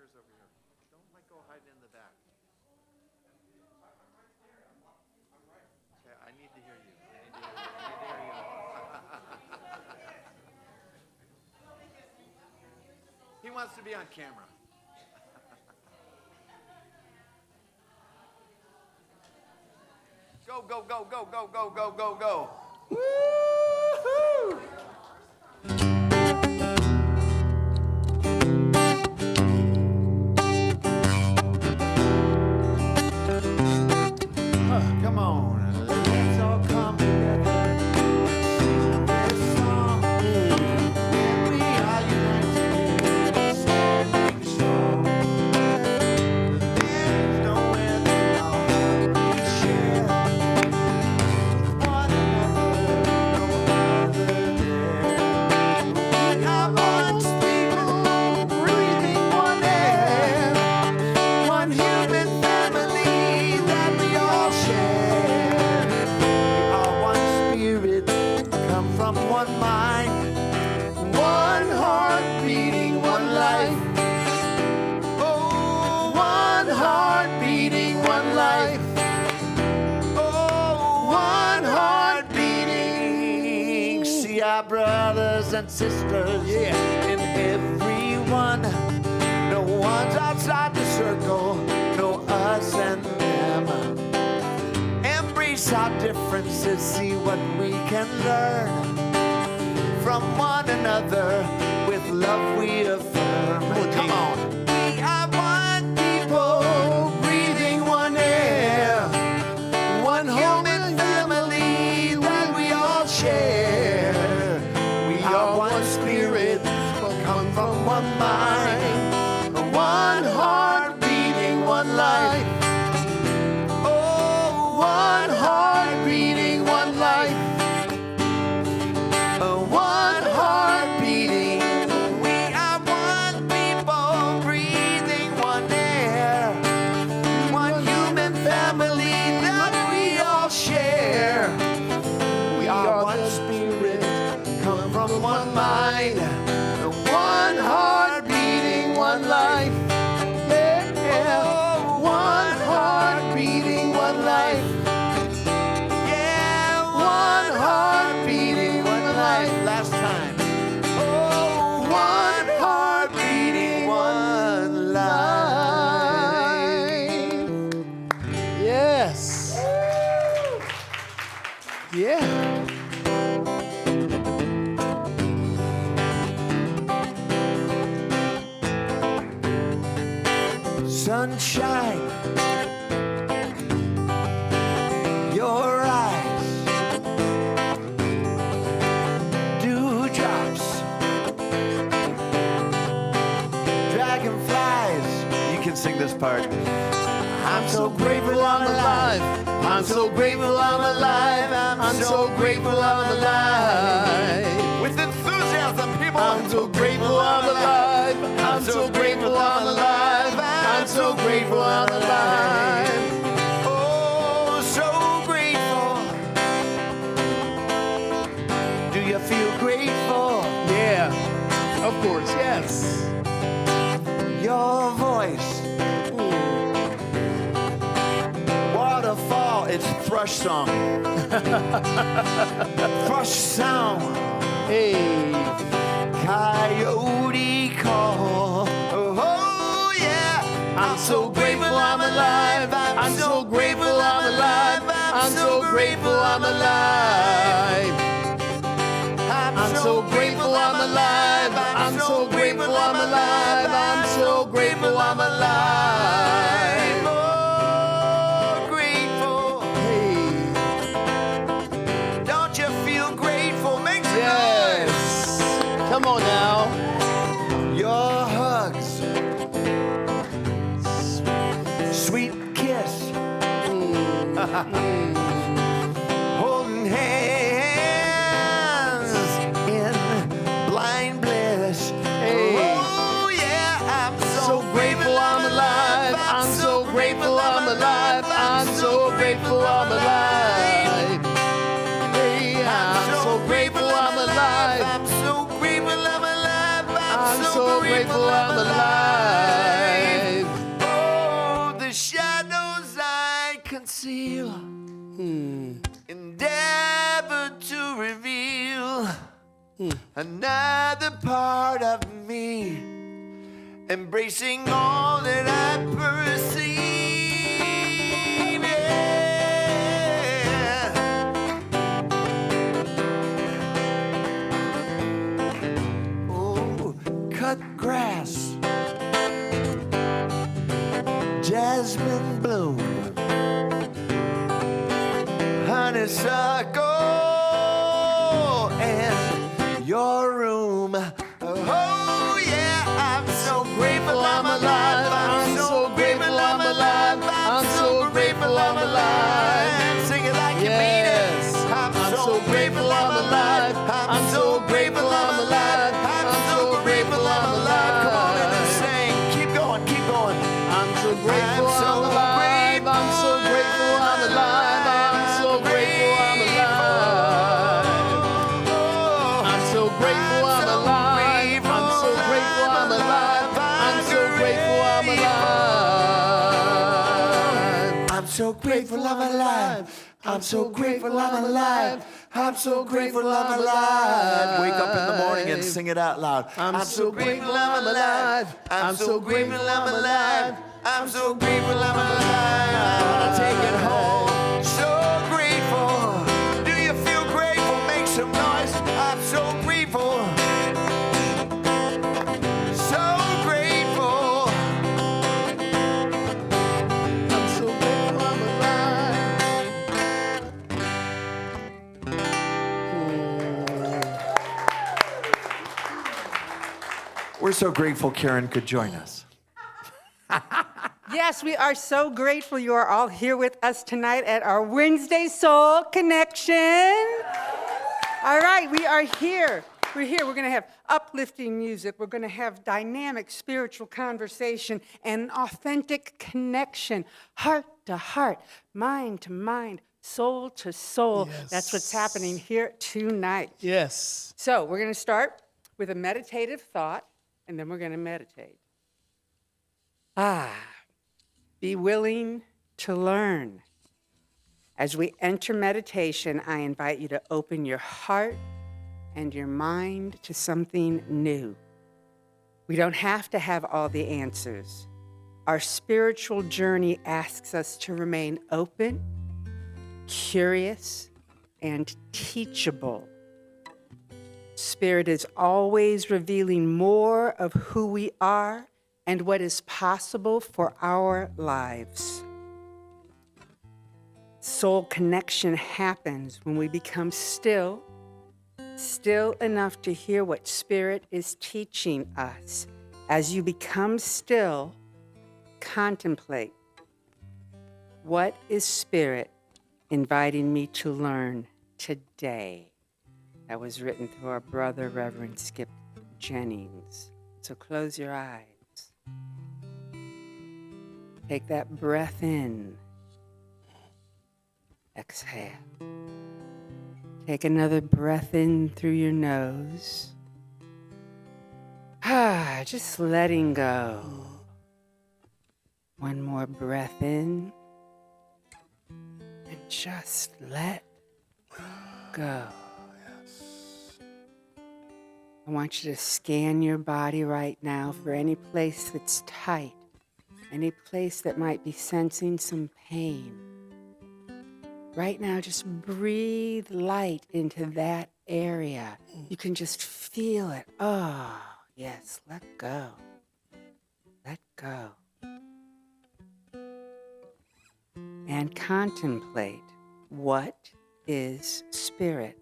chairs over here. Don't like go hiding in the back. Okay, I need to hear you. He wants to be on camera. Go, go, go, go, go, go, go, go, go. Woo-hoo! Come on, let's all come together. Sing this song. When we are united, standing strong. There's nowhere that our heart we share with one another, no other there. We are one people, breathing one air, one human family that we all share. We are one spirit, come from one mind, one heart beating one life. Oh, one heart beating one life. Oh, one heart beating. See our brothers and sisters in everyone. No one's outside the circle, no us and them. Embrace our differences, see what we can learn from one another. With love we affirm. Come on. We are one people, breathing one air, one human family that we all share. We are one spirit, come from one mind, one heart beating one life. Oh, one heart beating one life. One heart beating. We are one people, breathing one air, one human family that we all share. We are one spirit, come from one mind, one heart beating one life. Yeah, one heart beating one life. Yeah, one heart beating one life. Last time. Oh, one heart beating one life. Yes. Yeah. Sunshine, your eyes, dewdrops, dragonflies. You can sing this part. I'm so grateful I'm alive. I'm so grateful I'm alive. I'm so grateful I'm alive. With enthusiasm, people. I'm so grateful I'm alive. I'm so grateful I'm alive. I'm so grateful I'm alive. Oh, so grateful. Do you feel grateful? Yeah. Of course, yes. Your voice. Waterfall, it's thrush song. Thrush sound. Hey. Coyote call. Oh, yeah. I'm so grateful I'm alive. I'm so grateful I'm alive. I'm so grateful I'm alive. I'm so grateful I'm alive. I'm so grateful I'm alive. I'm so grateful I'm alive. Oh, grateful. Hey. Don't you feel grateful? Make some Yes. noise. Come on now. Your hugs. Sweet kiss. Holding hands in blind bliss. Hey. Oh yeah, I'm So grateful I'm alive. I'm so grateful I'm alive. I'm so grateful I'm alive. Hey, I'm so grateful I'm alive. I'm so grateful I'm alive. I'm so grateful I'm alive. conceal, endeavor to reveal another part of me, embracing all that I perceive. Yeah. Oh, cut grass, jasmine bloom, honeysuckle, and your room. Oh yeah, I'm so grateful I'm alive. I'm so grateful I'm alive. I'm so grateful I'm alive. Sing it like you mean it. I'm so grateful I'm alive. I'm so grateful I'm alive. I'm so grateful I'm alive. Come on and sing. Keep going, keep going. I'm so grateful I'm alive. I'm so grateful I'm alive. I'm so grateful I'm alive. I'm so grateful I'm alive. I'm so grateful I'm alive. I'm so grateful I'm alive. I'm so grateful I'm alive. I'm so grateful I'm alive. I'm so grateful I'm alive. Wake up in the morning and sing it out loud. I'm so grateful I'm alive. I'm so grateful I'm alive. I'm so grateful I'm alive. I wanna take it home. So grateful. Do you feel grateful? Make some noise. I'm so grateful. So grateful. I'm so grateful I'm alive. We're so grateful Karen could join us. Yes, we are so grateful you are all here with us tonight at our Wednesday Soul Connection. All right, we are here. We're here. We're going to have uplifting music. We're going to have dynamic spiritual conversation and authentic connection, heart to heart, mind to mind, soul to soul. Yes. That's what's happening here tonight. Yes. So we're going to start with a meditative thought, and then we're going to meditate. Be willing to learn. As we enter meditation, I invite you to open your heart and your mind to something new. We don't have to have all the answers. Our spiritual journey asks us to remain open, curious, and teachable. Spirit is always revealing more of who we are and what is possible for our lives. Soul connection happens when we become still enough to hear what Spirit is teaching us. As you become still, contemplate, what is Spirit inviting me to learn today? That was written through our brother, Reverend Skip Jennings. So close your eyes. Take that breath in. Exhale. Take another breath in through your nose. Just letting go. One more breath in. And just let go. I want you to scan your body right now for any place that's tight, any place that might be sensing some pain. Right now, just breathe light into that area. You can just feel it. Oh, yes, let go. Let go. And contemplate, what is Spirit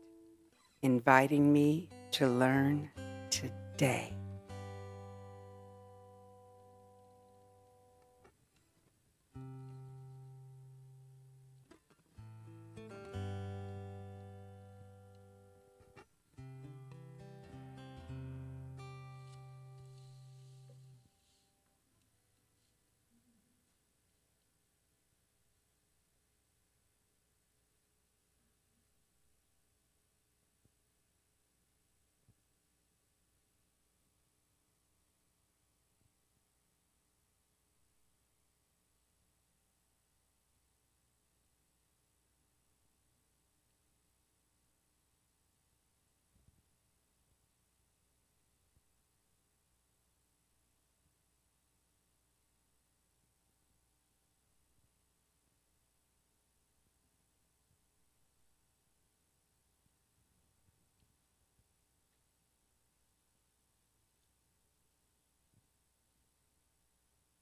inviting me to learn today?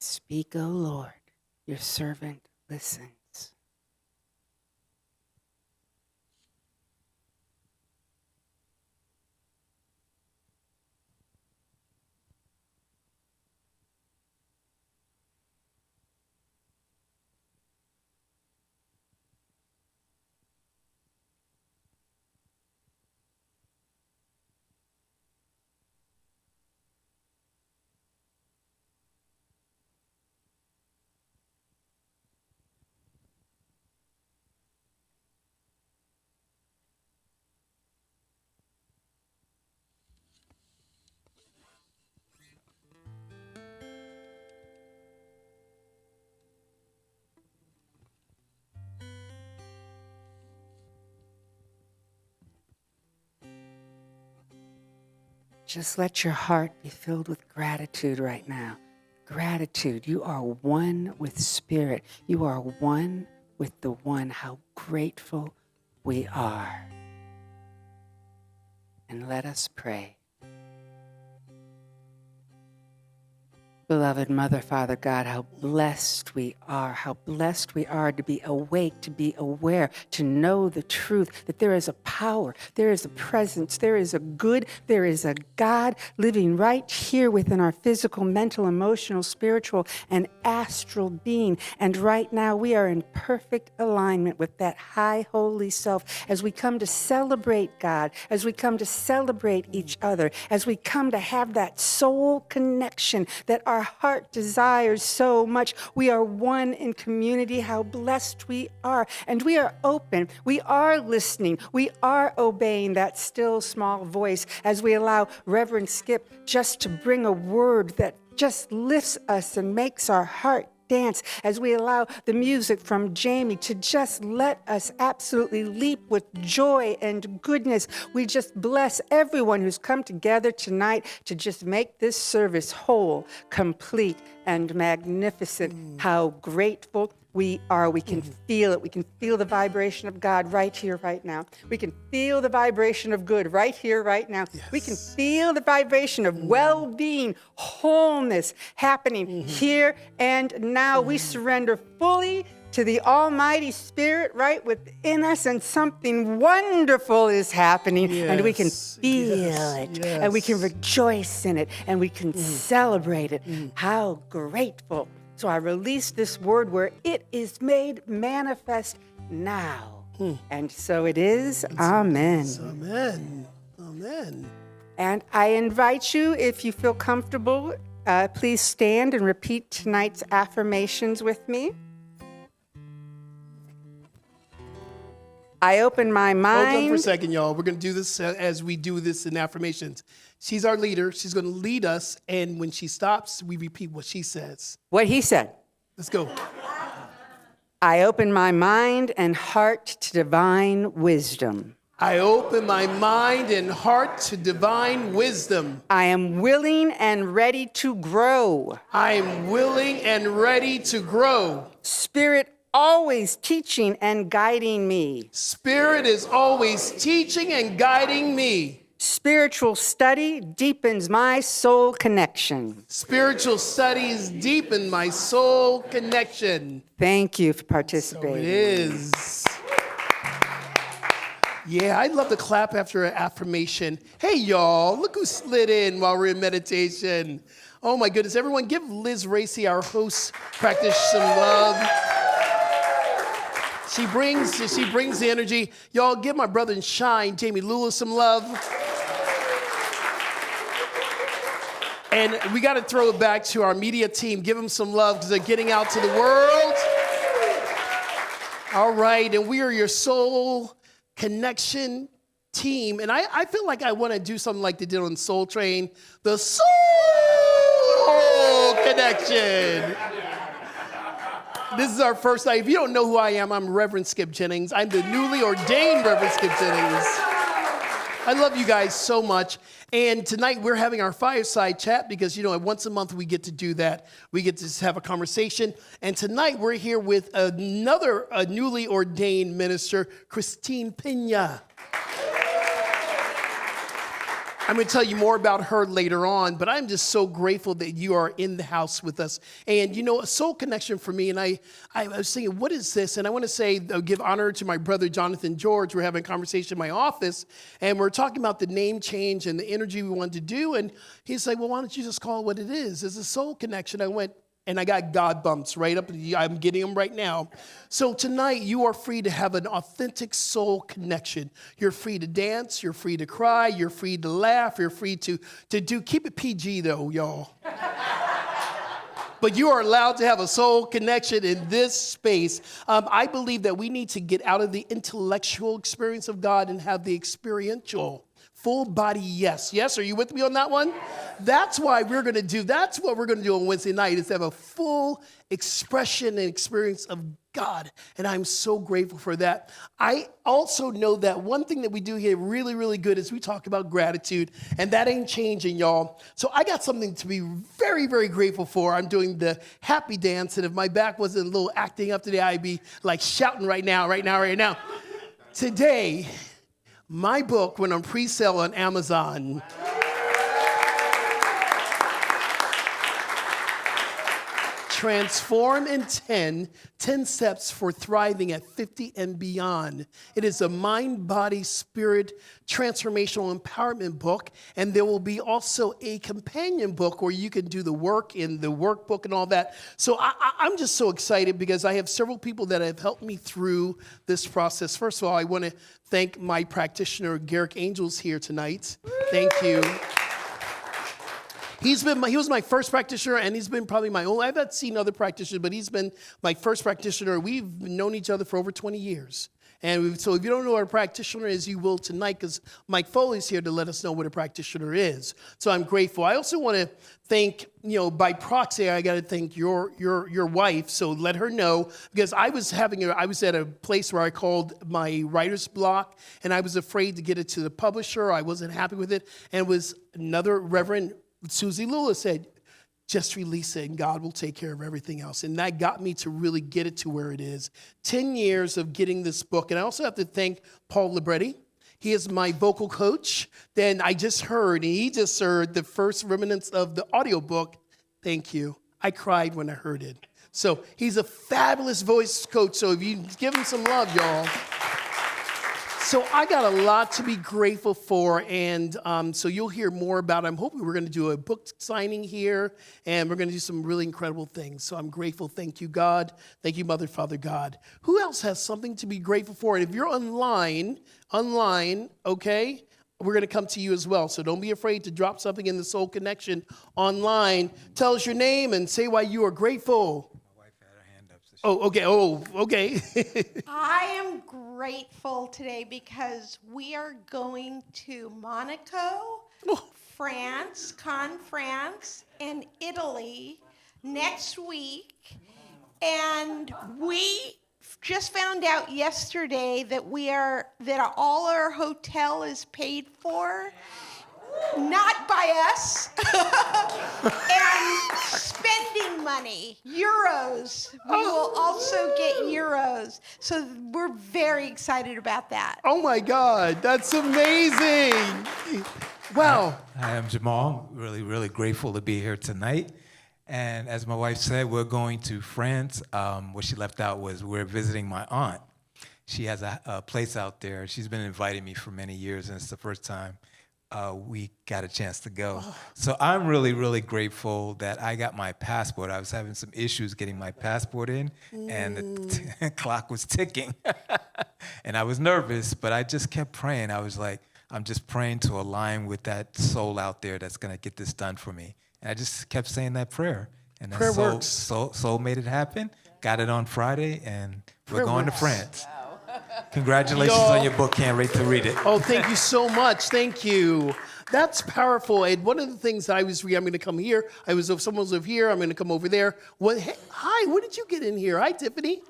Speak, O Lord, your servant listens. Just let your heart be filled with gratitude right now. Gratitude. You are one with Spirit. You are one with the One. How grateful we are. And let us pray. Beloved Mother, Father God, how blessed we are to be awake, to be aware, to know the truth, that there is a power, there is a presence, there is a good, there is a God living right here within our physical, mental, emotional, spiritual, and astral being. And right now we are in perfect alignment with that high, holy self as we come to celebrate God, as we come to celebrate each other, as we come to have that soul connection that our heart desires so much. We are one in community. How blessed we are. And we are open. We are listening. We are obeying that still small voice as we allow Reverend Skip just to bring a word that just lifts us and makes our heart dance, as we allow the music from Jami to just let us absolutely leap with joy and goodness. We just bless everyone who's come together tonight to just make this service whole, complete, and magnificent. How grateful we are. We can feel it. We can feel the vibration of God right here, right now. We can feel the vibration of good right here, right now. Yes. We can feel the vibration of well-being, wholeness happening here and now. We surrender fully to the Almighty Spirit right within us, and something wonderful is happening, and we can feel it, and we can rejoice in it, and we can celebrate it. How grateful. So I release this word where it is made manifest now. And so it is. Amen. Amen. Amen. And I invite you, if you feel comfortable, please stand and repeat tonight's affirmations with me. I open my mind. Hold on for a second, y'all. We're going to do this as we do this in affirmations. She's our leader. She's going to lead us. And when she stops, we repeat what she says. What he said. Let's go. I open my mind and heart to divine wisdom. I open my mind and heart to divine wisdom. I am willing and ready to grow. I am willing and ready to grow. Spirit always teaching and guiding me. Spirit is always teaching and guiding me. Spiritual study deepens my soul connection. Spiritual studies deepen my soul connection. Thank you for participating. So it is. Yeah, I'd love to clap after an affirmation. Hey, y'all, look who slid in while we're in meditation. Oh, my goodness. Everyone, give Liz Racy, our host practice, some love. She brings the energy. Y'all, give my brother in shine, Jami Lula, some love. And we got to throw it back to our media team. Give them some love because they're getting out to the world. All right, and we are your soul connection team. And I feel like I want to do something like they did on Soul Train, the Soul Connection. This is our first night. If you don't know who I am, I'm Reverend Skip Jennings. I'm the newly ordained Reverend Skip Jennings. I love you guys so much. And tonight we're having our fireside chat because, once a month we get to do that. We get to just have a conversation. And tonight we're here with a newly ordained minister, Peña. I'm going to tell you more about her later on, but I'm just so grateful that you are in the house with us. And, you know, a soul connection for me, and I was thinking, what is this? And I want to say, give honor to my brother, Jonathan George. We're having a conversation in my office, and we're talking about the name change and the energy we wanted to do. And he's like, well, why don't you just call it what it is? It's a soul connection. I went, and I got God bumps right up. I'm getting them right now. So tonight, you are free to have an authentic soul connection. You're free to dance. You're free to cry. You're free to laugh. You're free to do. Keep it PG, though, y'all. But you are allowed to have a soul connection in this space. I believe that we need to get out of the intellectual experience of God and have the experiential. Full body yes. Yes, are you with me on that one? That's what we're going to do on Wednesday night is have a full expression and experience of God. And I'm so grateful for that. I also know that one thing that we do here really, really good is we talk about gratitude, and that ain't changing, y'all. So I got something to be very, very grateful for. I'm doing the happy dance, and if my back wasn't a little acting up today, I'd be like shouting right now. Today, my book went on pre-sale on Amazon. Transform in 10 Steps for Thriving at 50 and Beyond. It is a mind, body, spirit transformational empowerment book. And there will be also a companion book where you can do the work in the workbook and all that. So I'm just so excited because I have several people that have helped me through this process. First of all, I want to thank my practitioner, Garrick Angels, here tonight. Thank you. He was my first practitioner, and he's been probably my only. I've not seen other practitioners, but he's been my first practitioner. We've known each other for over 20 years. And so if you don't know what a practitioner is, you will tonight, because Mike Foley's here to let us know what a practitioner is. So I'm grateful. I also want to thank, by proxy, I got to thank your wife. So let her know, because I was at a place where I called my writer's block, and I was afraid to get it to the publisher. I wasn't happy with it. And it was another Reverend Susie Lula said, just release it and God will take care of everything else. And that got me to really get it to where it is. 10 years of getting this book. And I also have to thank Paul Libretti. He is my vocal coach. Then he just heard the first remnants of the audiobook. Thank you. I cried when I heard it. So he's a fabulous voice coach. So if you give him some love, y'all. So I got a lot to be grateful for, and so you'll hear more about it. I'm hoping we're going to do a book signing here, and we're going to do some really incredible things. So I'm grateful. Thank you, God. Thank you, Mother, Father, God. Who else has something to be grateful for? And if you're online, okay, we're going to come to you as well. So don't be afraid to drop something in the Soul Connection online. Tell us your name and say why you are grateful. Okay. I am grateful today because we are going to Monaco, France, and Italy next week. And we just found out yesterday that all our hotel is paid for. Not by us, and spending money, euros. We will also get euros. So we're very excited about that. Oh my God, that's amazing. Wow. Hi, I'm Jamal. Really, really grateful to be here tonight. And as my wife said, we're going to France. What she left out was we're visiting my aunt. She has a place out there. She's been inviting me for many years, and it's the first time we got a chance to go. So I'm really, really grateful that I got my passport. I was having some issues getting my passport in, and the clock was ticking. And I was nervous, but I just kept praying. I was like, I'm just praying to align with that soul out there that's going to get this done for me. And I just kept saying that prayer. And prayer that works. Soul made it happen. Got it on Friday, and we're going to France. Congratulations on your book. Can't wait to read it. Oh, thank you so much. Thank you. That's powerful. And one of the things I'm going to come here. If someone's over here, I'm going to come over there. Hi, when did you get in here? Hi, Tiffany.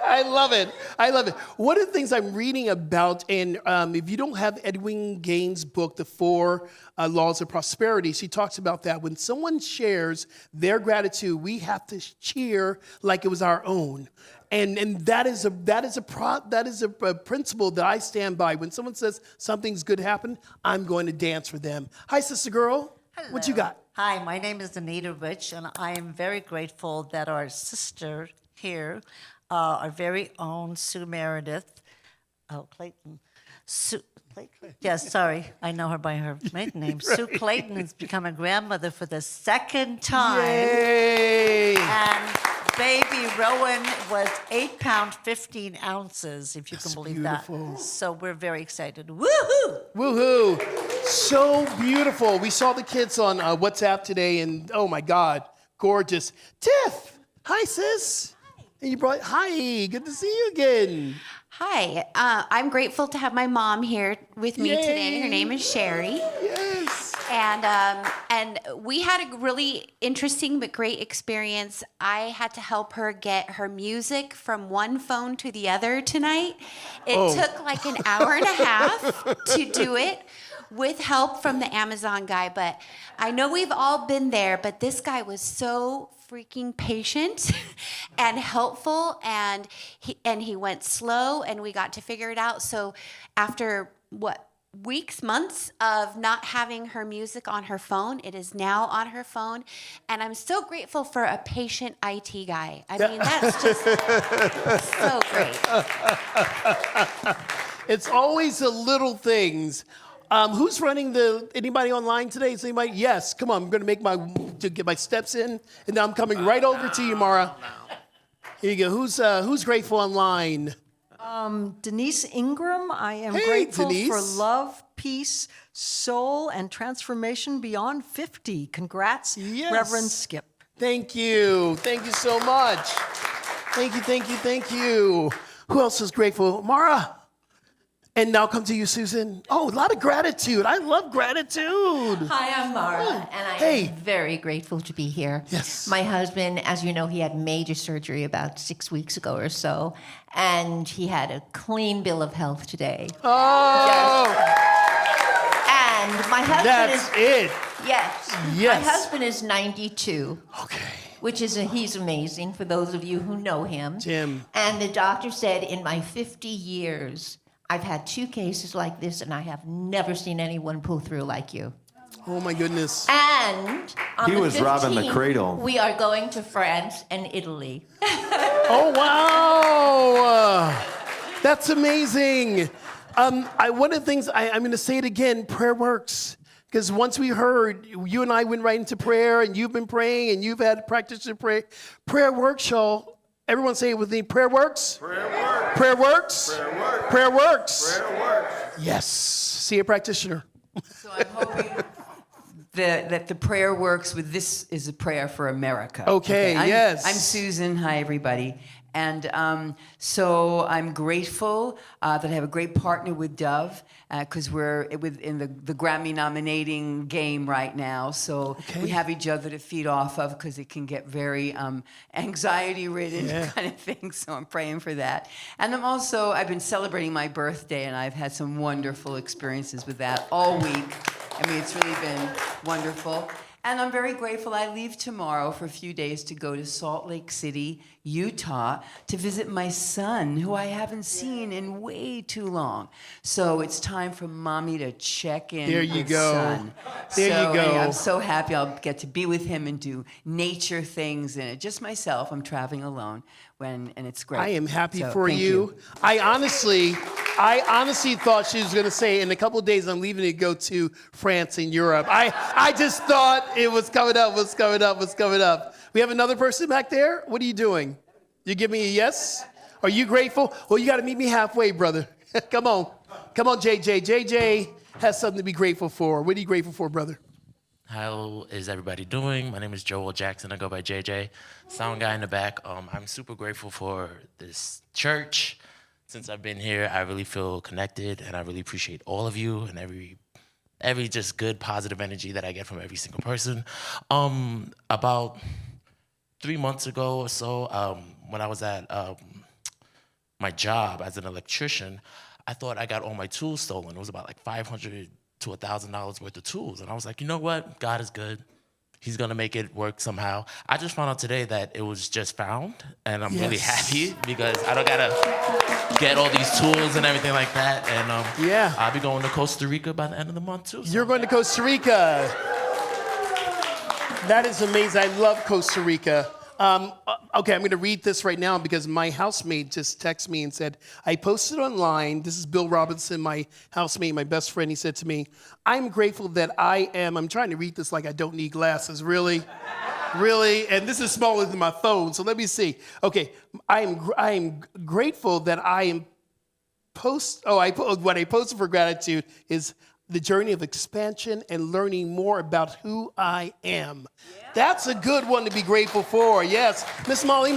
I love it. I love it. One of the things I'm reading about, and if you don't have Edwin Gaines' book, The Four Laws of Prosperity, she talks about that. When someone shares their gratitude, we have to cheer like it was our own. And that is a principle that I stand by. When someone says something's good happened, I'm going to dance for them. Hi, sister girl. Hello. What you got? Hi, my name is Anita Rich, and I am very grateful that our sister here, our very own Sue Meredith, Clayton. Yes, sorry, I know her by her maiden name. Sue Clayton has become a grandmother for the second time. Yay! And baby Rowan was 8 pounds 15 ounces, if you can believe beautiful. that. So we're very excited. Woohoo! Woohoo! So beautiful. We saw the kids on WhatsApp today, and oh my God, gorgeous. Tiff, hi sis. Hi. And you brought, hi, good to see you again. Hi, I'm grateful to have my mom here with me today. Her name is Sherry. Yes. And we had a really interesting but great experience. I had to help her get her music from one phone to the other tonight. It took like an hour and a half to do it with help from the Amazon guy. But I know we've all been there, but this guy was so freaking patient and helpful, and he went slow, and we got to figure it out. So after weeks, months of not having her music on her phone, it is now on her phone, and I'm so grateful for a patient IT guy. I mean, that's just so great. It's always the little things. Who's running anybody online today? Is anybody? Yes, come on, I'm gonna get my steps in, and now I'm coming right over to you, Mara. Here you go, who's grateful online? Denise Ingram, I am Hey, grateful Denise. for love, peace, soul, and transformation beyond 50. Congrats, Yes. Reverend Skip. Thank you so much. Thank you. Who else is grateful? Mara. And now come to you, Susan. Oh, a lot of gratitude. I love gratitude. Hi, I'm Mara, and I am very grateful to be here. Yes. My husband, as you know, he had major surgery about 6 weeks ago or so, and he had a clean bill of health today. Oh, And my husband that's it. Yes. Yes. My husband is 92. Okay. Which is he's amazing for those of you who know him. Jim. And the doctor said, in my 50 years, I've had 2 cases like this, and I have never seen anyone pull through like you. Oh my goodness. And on He the was robbing the 15th, cradle. We are going to France and Italy. Oh wow. That's amazing. One of the things, I'm going to say it again, prayer works. Because once we heard, you and I went right into prayer, and you've been praying, and you've had practice to pray. Prayer works, y'all. Everyone say it with me. Prayer works. Prayer works. Prayer works. Prayer works. Prayer works. Prayer works. Yes. See a practitioner. So I'm hoping that the prayer works with this is a prayer for America. Okay, yes. I'm Susan. Hi, everybody. And so I'm grateful that I have a great partner with Dove because we're in the Grammy nominating game right now. So we have each other to feed off of because it can get very anxiety-ridden kind of thing. So I'm praying for that. And I've been celebrating my birthday, and I've had some wonderful experiences with that all week. I mean, it's really been wonderful. And I'm very grateful. I leave tomorrow for a few days to go to Salt Lake City, Utah, to visit my son, who I haven't seen in way too long. So it's time for mommy to check in There you with go. son. There you go. I'm so happy I'll get to be with him and do nature things and just myself. I'm traveling alone, and it's great. I am happy So, for thank you. I honestly thought she was going to say, in a couple of days, I'm leaving to go to France and Europe. I just thought it was coming up. We have another person back there. What are you doing? You give me a yes? Are you grateful? Well, you got to meet me halfway, brother. Come on, JJ. JJ has something to be grateful for. What are you grateful for, brother? How is everybody doing? My name is Joel Jackson. I go by JJ. Sound guy in the back. I'm super grateful for this church. Since I've been here, I really feel connected, and I really appreciate all of you and every just good, positive energy that I get from every single person. About 3 months ago or so, when I was at my job as an electrician, I thought I got all my tools stolen. It was about like $500 to $1,000 worth of tools. And I was like, you know what? God is good. He's gonna make it work somehow. I just found out today that it was just found, and I'm really happy because I don't gotta get all these tools and everything like that. And I'll be going to Costa Rica by the end of the month too. So. You're going to Costa Rica. That is amazing. I love Costa Rica. Okay, I'm going to read this right now because my housemate just texted me and said, I posted online, this is Bill Robinson, my housemate, my best friend, he said to me, I'm grateful that I'm trying to read this like I don't need glasses, really? Really? And this is smaller than my phone, so let me see. Okay, I am grateful that what I posted for gratitude is the journey of expansion and learning more about who I am. Yeah. That's a good one to be grateful for. Yes. Miss Molly.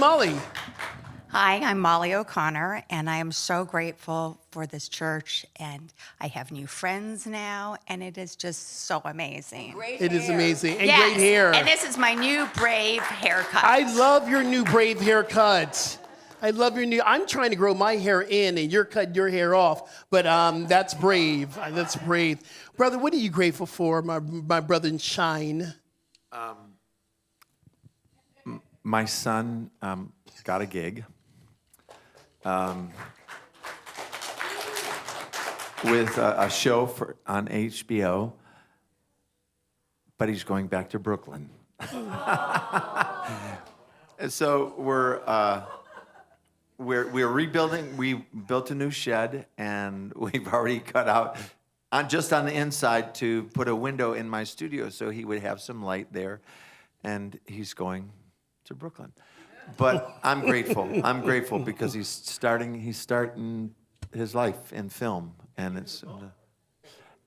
Hi, I'm Molly O'Connor, and I am so grateful for this church, and I have new friends now, and it is just so amazing. It is amazing. And great hair. And this is my new Brave haircut. I love your new Brave haircut. I love your new. I'm trying to grow my hair in, and you're cutting your hair off. But that's brave. That's brave, brother. What are you grateful for, my brother in shine? My son got a gig with a show on HBO, but he's going back to Brooklyn. And so we're rebuilding. We built a new shed, and we've already cut out just on the inside to put a window in my studio so he would have some light there. And he's going to Brooklyn. But I'm grateful. I'm grateful because he's starting his life in film, and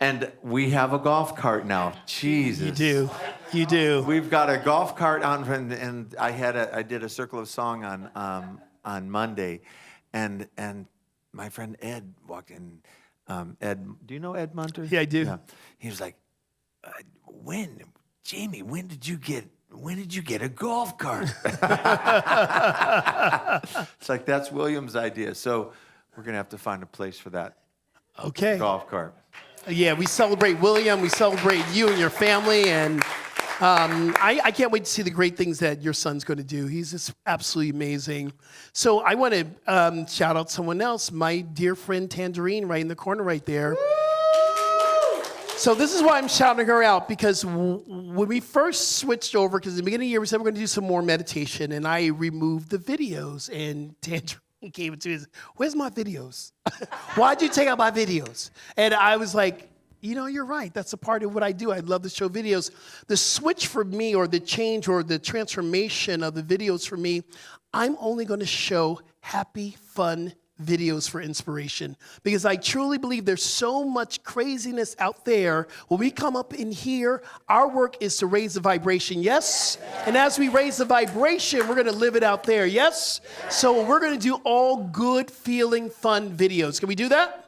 and we have a golf cart now. Jesus. You do. We've got a golf cart on, and I did a Circle of Song on Monday, and my friend Ed walked in. Ed, do you know Ed Munter? Yeah, I do. Yeah. He was like, Jami, when did you get a golf cart? It's like, that's William's idea. So we're gonna have to find a place for that. Okay. Golf cart. Yeah, we celebrate William. We celebrate you and your family, and I can't wait to see the great things that your son's going to do. He's just absolutely amazing. So I want to shout out someone else, my dear friend Tangerine, right in the corner right there. So this is why I'm shouting her out, because when we first switched over, because in the beginning of the year we said we're going to do some more meditation, and I removed the videos, and Tangerine gave it to me. Where's my videos? Why'd you take out my videos? And I was like, you're right. That's a part of what I do. I love to show videos. The switch for me, or the change, or the transformation of the videos for me, I'm only going to show happy, fun videos for inspiration, because I truly believe there's so much craziness out there. When we come up in here, our work is to raise the vibration, yes? And as we raise the vibration, we're going to live it out there, yes? So we're going to do all good feeling fun videos. Can we do that?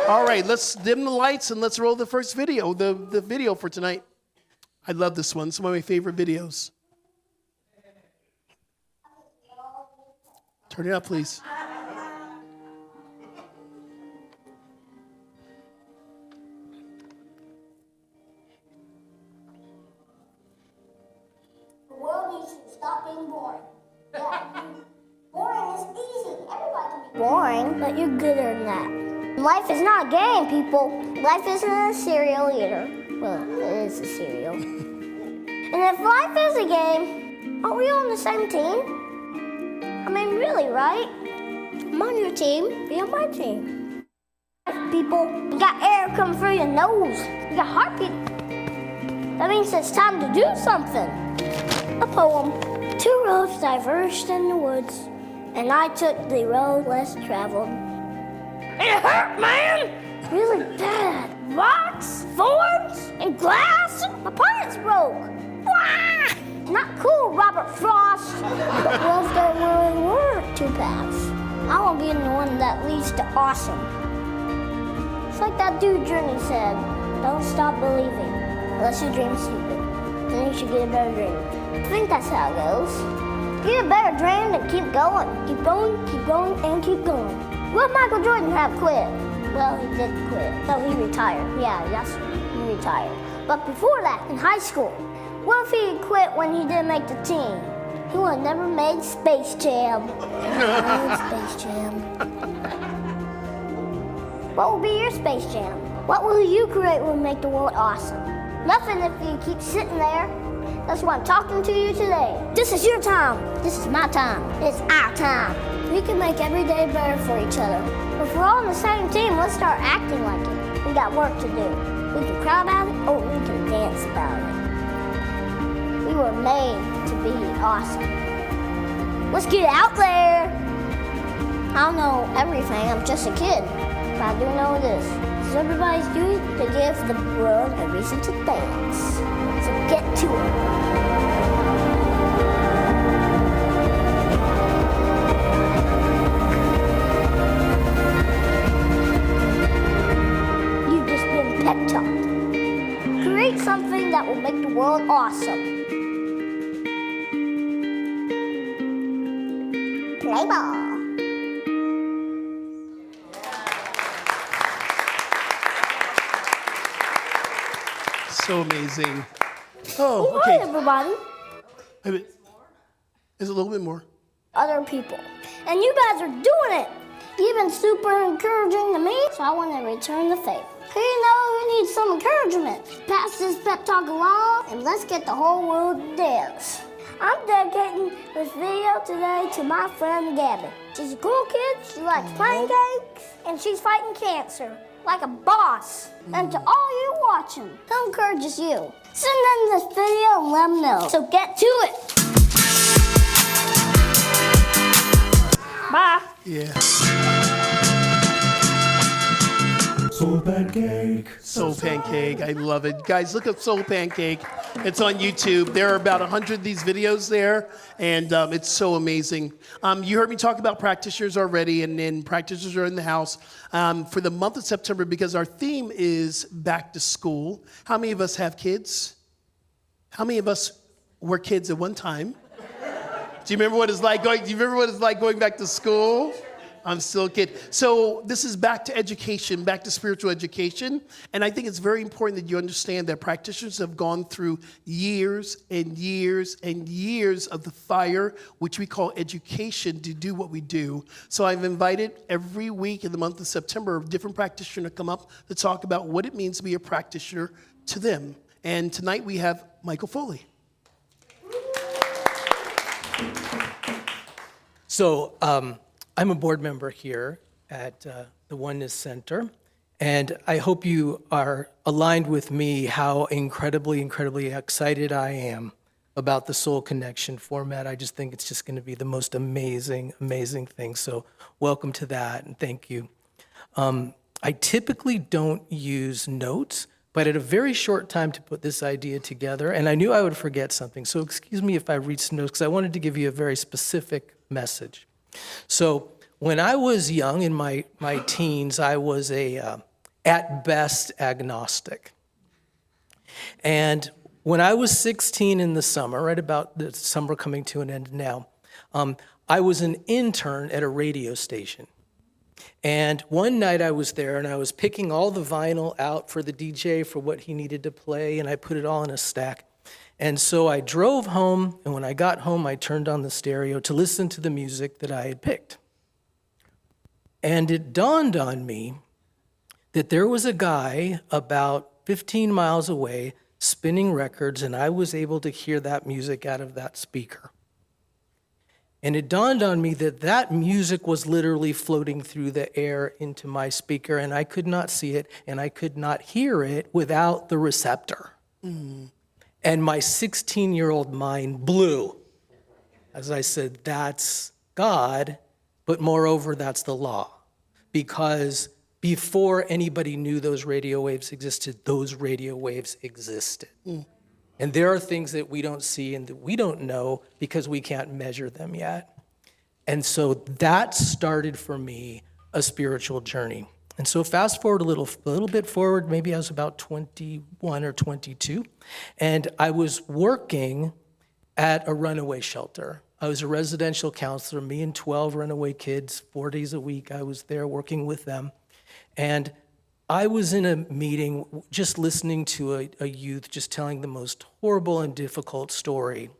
All right, let's dim the lights and let's roll the first video, the video for tonight. I love this one. It's one of my favorite videos. Turn it up, please. The world needs to stop being boring. Yeah, boring is easy. Everybody can be boring, but you're gooder than that. Life is not a game, people. Life isn't a cereal either. Well, it is a cereal. And if life is a game, are we on the same team? I mean, really, right? I'm on your team, be on my team. People, you got air coming through your nose. You got heartbeat. That means it's time to do something. A poem. 2 roads diverged in the woods, and I took the road less traveled. It hurt, man! Really bad. Rocks, thorns, and glass. My plants broke. Wah! Not cool, Robert Frost. But what if there really were 2 paths? I want to be the one that leads to awesome. It's like that dude Jennings said, don't stop believing unless you dream stupid. Then you should get a better dream. I think that's how it goes. Get a better dream and keep going. Keep going, and keep going. Will Michael Jordan have quit? Well, he did quit. No, he retired. Yeah, that's he retired. But before that, in high school, what if he quit when he didn't make the team? He would have never made Space Jam. Space Jam. What will be your Space Jam? What will you create will make the world awesome? Nothing if you keep sitting there. That's why I'm talking to you today. This is your time. This is my time. It's our time. We can make every day better for each other. If we're all on the same team, let's start acting like it. We got work to do. We can cry about it, or we can dance about it. We were made to be awesome. Let's get out there. I don't know everything. I'm just a kid. But I do know this. Because everybody's doing to give the world a reason to dance. So get to it. You've just been pep talked. Create something that will make the world awesome. Play ball. So amazing. Oh, Hi, okay. everybody. Is it a little bit more? Other people. And you guys are doing it. You've been super encouraging to me, so I want to return the favor. Who you know who needs some encouragement? Pass this pep talk along, and let's get the whole world to dance. I'm dedicating this video today to my friend Gabby. She's a cool kid, she likes pancakes, and she's fighting cancer like a boss. And to all you watching, who encourages you? Send them this video and let them know. So get to it. Bye. Yeah. Soul Pancake. Soul Pancake. I love it. Guys, look up Soul Pancake. It's on YouTube. There are about 100 of these videos there, and it's so amazing. You heard me talk about practitioners already, and then practitioners are in the house for the month of September because our theme is back to school. How many of us have kids? How many of us were kids at one time? Do you remember what it's like going back to school? I'm still a kid. So this is back to education, back to spiritual education. And I think it's very important that you understand that practitioners have gone through years and years and years of the fire, which we call education, to do what we do. So I've invited every week in the month of September a different practitioner to come up to talk about what it means to be a practitioner to them. And tonight we have Michael Foley. So I'm a board member here at the Oneness Center, and I hope you are aligned with me how incredibly, incredibly excited I am about the Soul Connection format. I just think it's just going to be the most amazing, amazing thing. So welcome to that, and thank you. I typically don't use notes, but I had a very short time to put this idea together, and I knew I would forget something. So excuse me if I read some notes, because I wanted to give you a very specific message. So when I was young, in my teens, I was a, at best, agnostic. And when I was 16 in the summer, right about the summer coming to an end now, I was an intern at a radio station. And one night I was there and I was picking all the vinyl out for the DJ for what he needed to play, and I put it all in a stack. And so I drove home, and when I got home, I turned on the stereo to listen to the music that I had picked. And it dawned on me that there was a guy about 15 miles away spinning records, and I was able to hear that music out of that speaker. And it dawned on me that that music was literally floating through the air into my speaker, and I could not see it, and I could not hear it without the receptor. Mm. And my 16-year-old mind blew. As I said, that's God, but moreover, that's the law. Because before anybody knew those radio waves existed, those radio waves existed. Mm. And there are things that we don't see and that we don't know because we can't measure them yet. And so that started for me a spiritual journey. And so fast forward a little bit forward, maybe I was about 21 or 22, and I was working at a runaway shelter. I was a residential counselor. Me and 12 runaway kids, 4 days a week, I was there working with them. And I was in a meeting just listening to a youth just telling the most horrible and difficult story.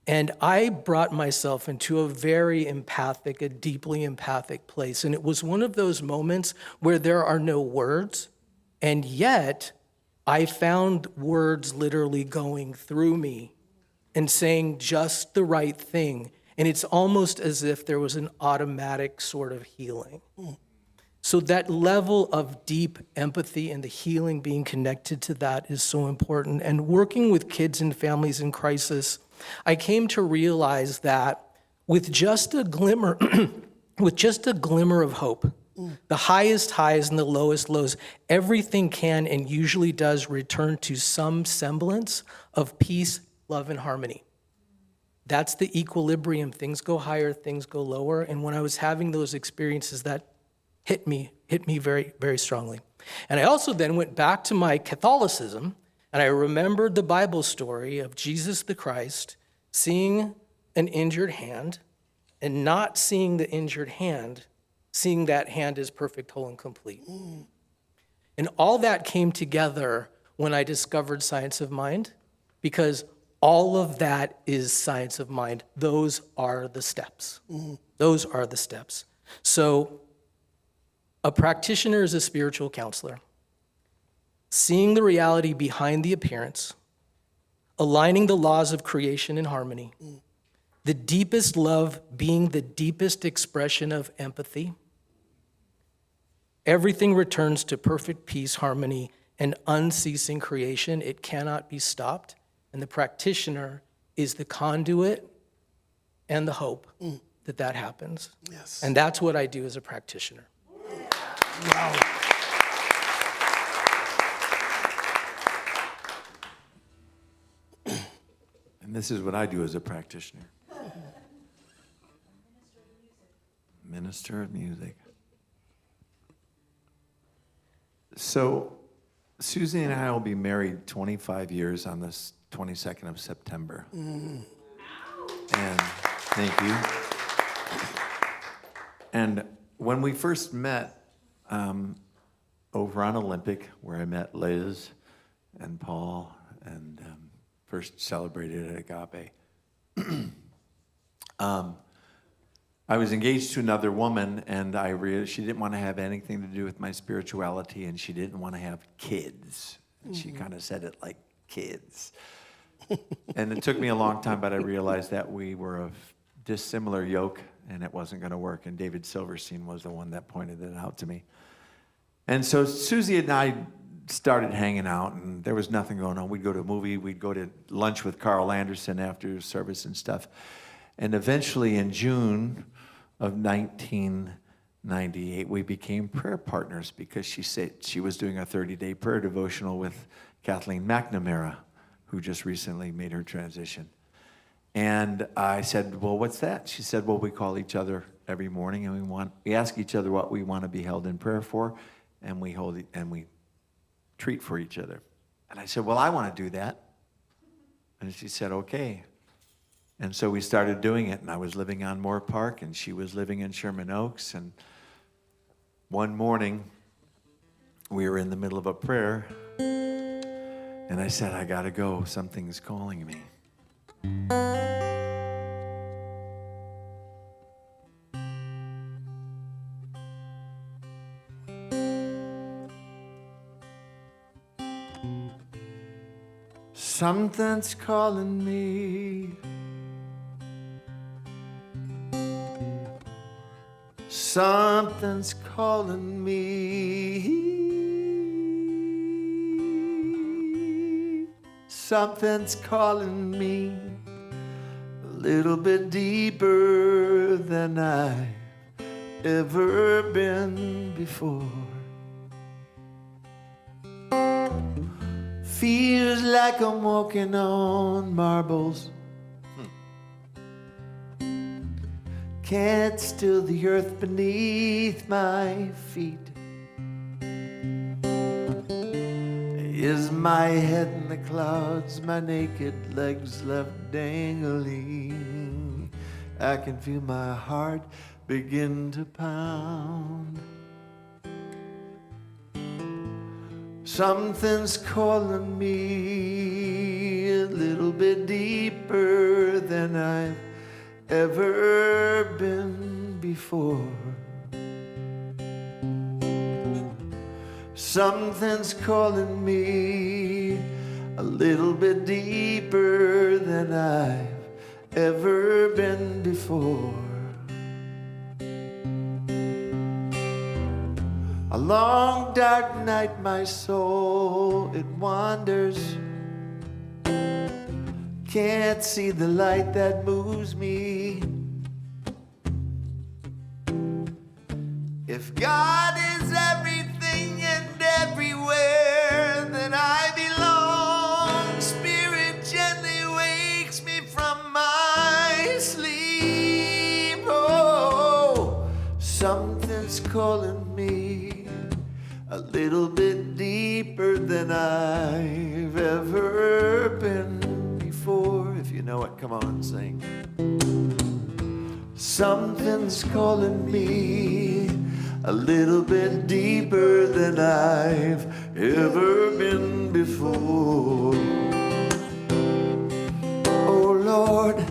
And I brought myself into a very empathic, a deeply empathic place. And it was one of those moments where there are no words, and yet I found words literally going through me and saying just the right thing. And it's almost as if there was an automatic sort of healing. So that level of deep empathy and the healing being connected to that is so important. And working with kids and families in crisis, I came to realize that with just a glimmer, of hope, the highest highs and the lowest lows, everything can and usually does return to some semblance of peace, love, and harmony. That's the equilibrium. Things go higher, things go lower. And when I was having those experiences, that hit me very, very strongly. And I also then went back to my Catholicism, and I remembered the Bible story of Jesus the Christ seeing an injured hand and not seeing the injured hand, seeing that hand as perfect, whole, and complete. And all that came together when I discovered Science of Mind, because all of that is Science of Mind. Those are the steps. Those are the steps. So a practitioner is a spiritual counselor, seeing the reality behind the appearance, aligning the laws of creation in harmony, the deepest love being the deepest expression of empathy. Everything returns to perfect peace, harmony, and unceasing creation. It cannot be stopped. And the practitioner is the conduit and the hope that happens. Yes. And that's what I do as a practitioner. Wow. And this is what I do as a practitioner. Minister of music. So, Susie and I will be married 25 years on this 22nd of September. And thank you. And when we first met over on Olympic, where I met Liz and Paul and first celebrated at Agape, I was engaged to another woman, and she didn't want to have anything to do with my spirituality, and she didn't want to have kids. And she kind of said it like kids. And it took me a long time, but I realized that we were of dissimilar yoke, and it wasn't going to work. And David Silverstein was the one that pointed it out to me. And so Susie and I started hanging out, and there was nothing going on. We'd go to a movie, we'd go to lunch with Carl Anderson after service and stuff. And eventually in June of 1998, we became prayer partners because she said she was doing a 30-day prayer devotional with Kathleen McNamara, who just recently made her transition. And I said, well, what's that? She said, well, we call each other every morning, and we ask each other what we want to be held in prayer for, and we treat for each other. And I said, well, I want to do that. And she said, okay. And so we started doing it, and I was living on Moore Park, and she was living in Sherman Oaks. And one morning, we were in the middle of a prayer, and I said, I gotta go. Something's calling me. Something's calling me. Something's calling me. Something's calling me a little bit deeper than I've ever been before. Feels like I'm walking on marbles. Can't still the earth beneath my feet. Is my head in the clouds, my naked legs left dangling I can feel my heart begin to pound. Something's calling me a little bit deeper than I've ever been before. Something's calling me a little bit deeper than I've ever been before. A long dark night, my soul, it wanders. Can't see the light that moves me. If God is everything and everywhere, then I belong. Spirit gently wakes me from my sleep. Oh, something's calling me a little bit deeper than I've ever been before. If you know it, come on, sing. Something's calling me a little bit deeper than I've ever been before. Oh Lord,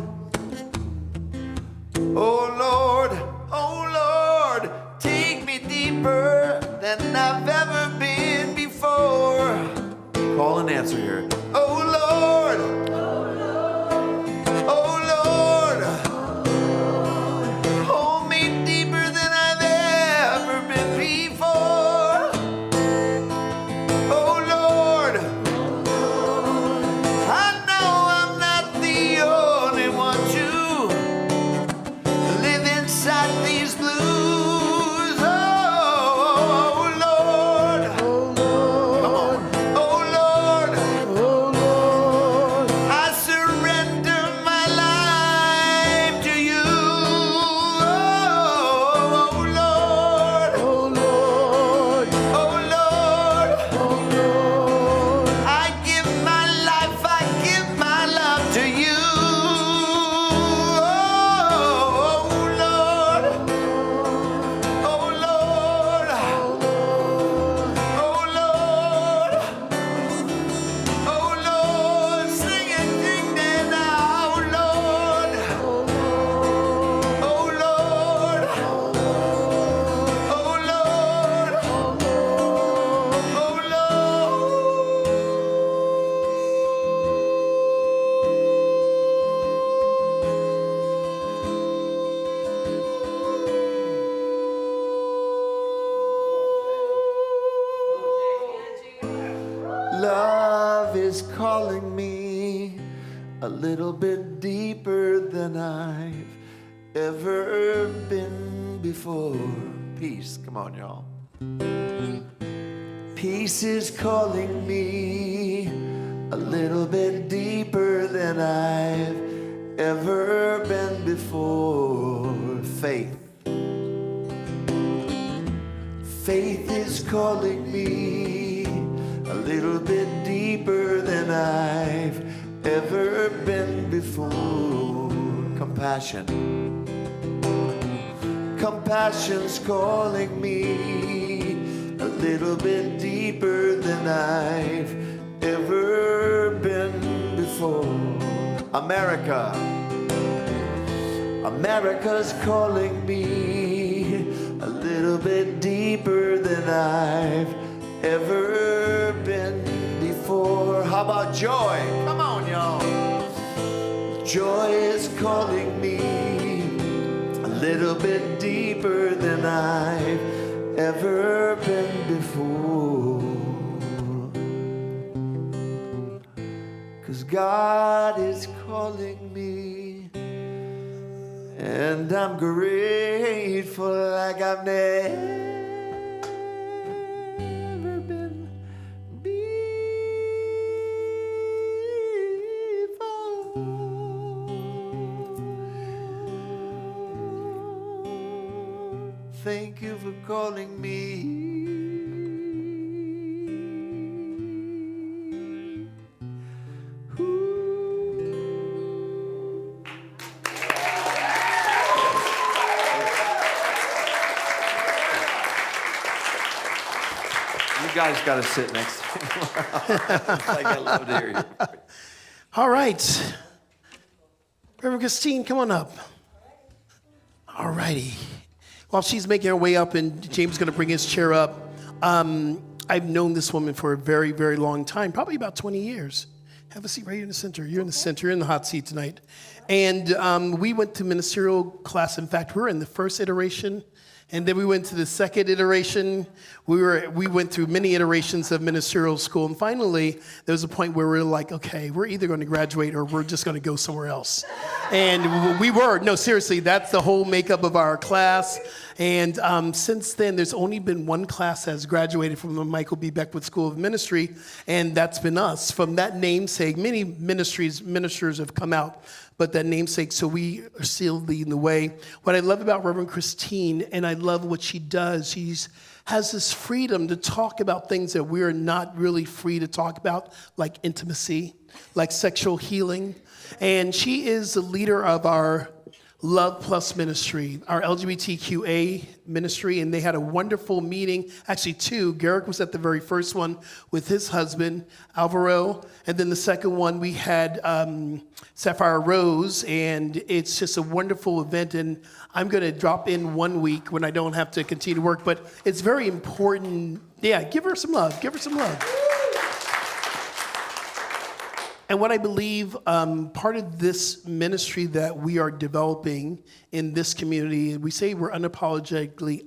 oh Lord, oh Lord, take me deeper than I've ever been before. Call and answer here. Oh Lord, oh Lord, hold me deeper than I've ever been before. Oh Lord, I know I'm not the only one to live inside these blues. Oh Lord, come on. Oh Lord, I surrender my life to you. Oh Lord, oh Lord, I give my life, I give my love to you. Oh Lord, oh Lord, oh Lord, oh Lord, sing and sing that now, Lord, oh Lord, oh Lord, oh Love is calling me a little bit deeper than I've ever been before. Peace, come on, y'all. Peace is calling me a little bit deeper than I've ever been before. Faith. Faith is calling me a little bit deeper than I've ever been before. Compassion. Compassion's calling me a little bit deeper than I've ever been before. America. America's calling me a little bit deeper than I've ever been before. How about joy? Come on, y'all. Joy is calling me a little bit deeper than I've ever been before. 'Cause God is calling me, and I'm grateful like I've never been before. Thank you for calling me. You guys got to sit next to me. Like, I love to hear you. All right. Reverend Christine, come on up. All righty. While she's making her way up and James is going to bring his chair up, I've known this woman for a very, very long time, probably about 20 years. Have a seat right here in the center. You're in the center. You're in the hot seat tonight. And we went to ministerial class. In fact, we were in the first iteration. And then we went to the second iteration. We went through many iterations of ministerial school. And finally, there was a point where we were like, okay, we're either going to graduate or we're just going to go somewhere else. And we were. No, seriously, that's the whole makeup of our class. And since then, there's only been one class that has graduated from the Michael B. Beckwith School of Ministry, and that's been us. From that namesake, many ministers have come out, but that namesake, so we are still leading the way. What I love about Reverend Christine, and I love what she does, she has this freedom to talk about things that we're not really free to talk about, like intimacy, like sexual healing. And she is the leader of our Love Plus ministry, our LGBTQA ministry, and they had a wonderful meeting, actually two. Garrick was at the very first one with his husband, Alvaro, and then the second one we had Sapphire Rose, and it's just a wonderful event, and I'm going to drop in 1 week when I don't have to continue to work, but it's very important. Yeah, give her some love. Give her some love. And what I believe, part of this ministry that we are developing in this community, we say we're unapologetically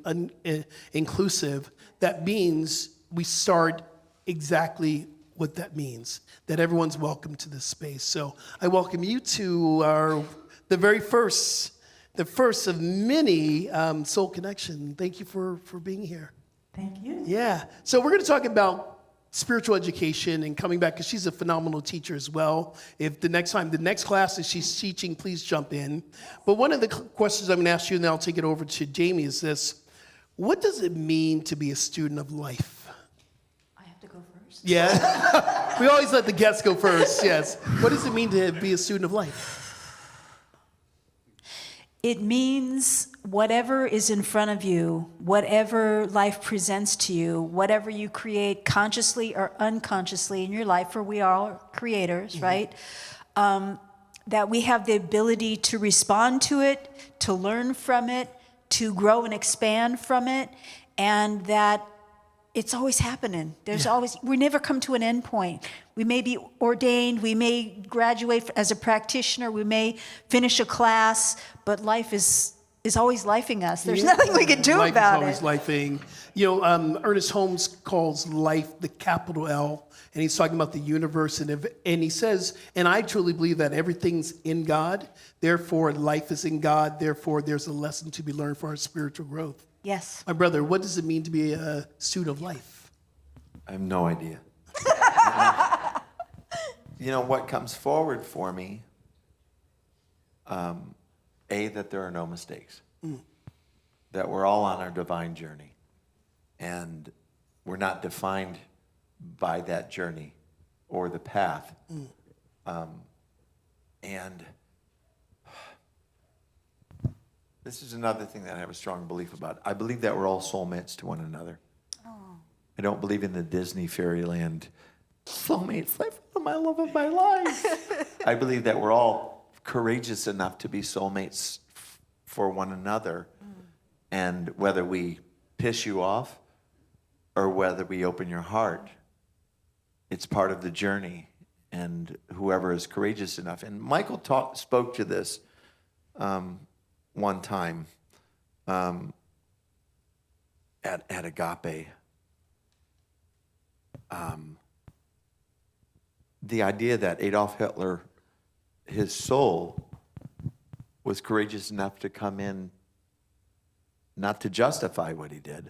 inclusive. That means we start exactly what that means, that everyone's welcome to this space. So I welcome you to the first of many Soul Connection. Thank you for being here. Thank you. Yeah. So we're going to talk about spiritual education and coming back, because she's a phenomenal teacher as well. If the next class that she's teaching, please jump in. But one of the questions I'm going to ask you, and then I'll take it over to Jami, is this: what does it mean to be a student of life? I have to go first? Yeah. We always let the guests go first, yes. What does it mean to be a student of life? It means whatever is in front of you, whatever life presents to you, whatever you create consciously or unconsciously in your life, for we are all creators, right? That we have the ability to respond to it, to learn from it, to grow and expand from it, and that it's always happening. We never come to an end point. We may be ordained, we may graduate as a practitioner, we may finish a class, but life is always lifing us. There's nothing we can do about it. Life is always lifing. You know, Ernest Holmes calls life the capital L, and he's talking about the universe, and he says, and I truly believe that everything's in God, therefore life is in God, therefore there's a lesson to be learned for our spiritual growth. Yes. My brother, what does it mean to be a student of life? I have no idea. You know, what comes forward for me, that there are no mistakes. That we're all on our divine journey. And we're not defined by that journey or the path. And this is another thing that I have a strong belief about. I believe that we're all soulmates to one another. I don't believe in the Disney fairyland soulmates, my love of my life. I believe that we're all courageous enough to be soulmates for one another. And whether we piss you off or whether we open your heart, it's part of the journey. And whoever is courageous enough. And Michael spoke to this one time at Agape. The idea that Adolf Hitler, his soul, was courageous enough to come in, not to justify what he did,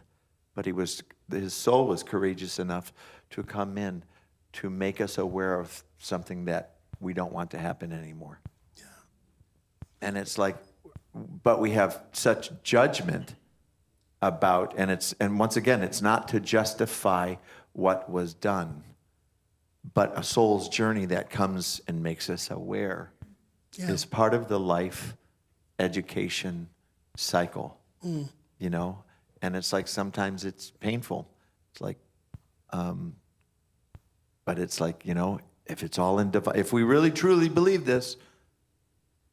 but his soul was courageous enough to come in to make us aware of something that we don't want to happen anymore. Yeah. And it's like, but we have such judgment about, and once again, it's not to justify what was done, but a soul's journey that comes and makes us aware is part of the life education cycle, you know? And it's like sometimes it's painful. It's like, But it's like, if it's all in divine, if we really truly believe this,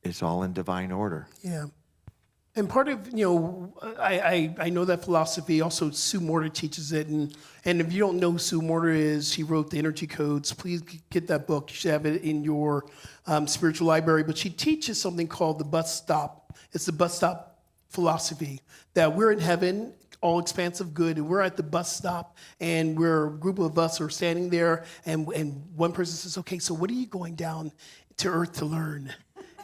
it's all in divine order. Yeah. And part of, I know that philosophy. Also, Sue Morter teaches it. And if you don't know who Sue Morter is, she wrote the Energy Codes. Please get that book. You should have it in your spiritual library. But she teaches something called the bus stop. It's the bus stop philosophy, that we're in heaven, all expansive good, and we're at the bus stop, and we're a group of us are standing there, and one person says, okay, so what are you going down to earth to learn?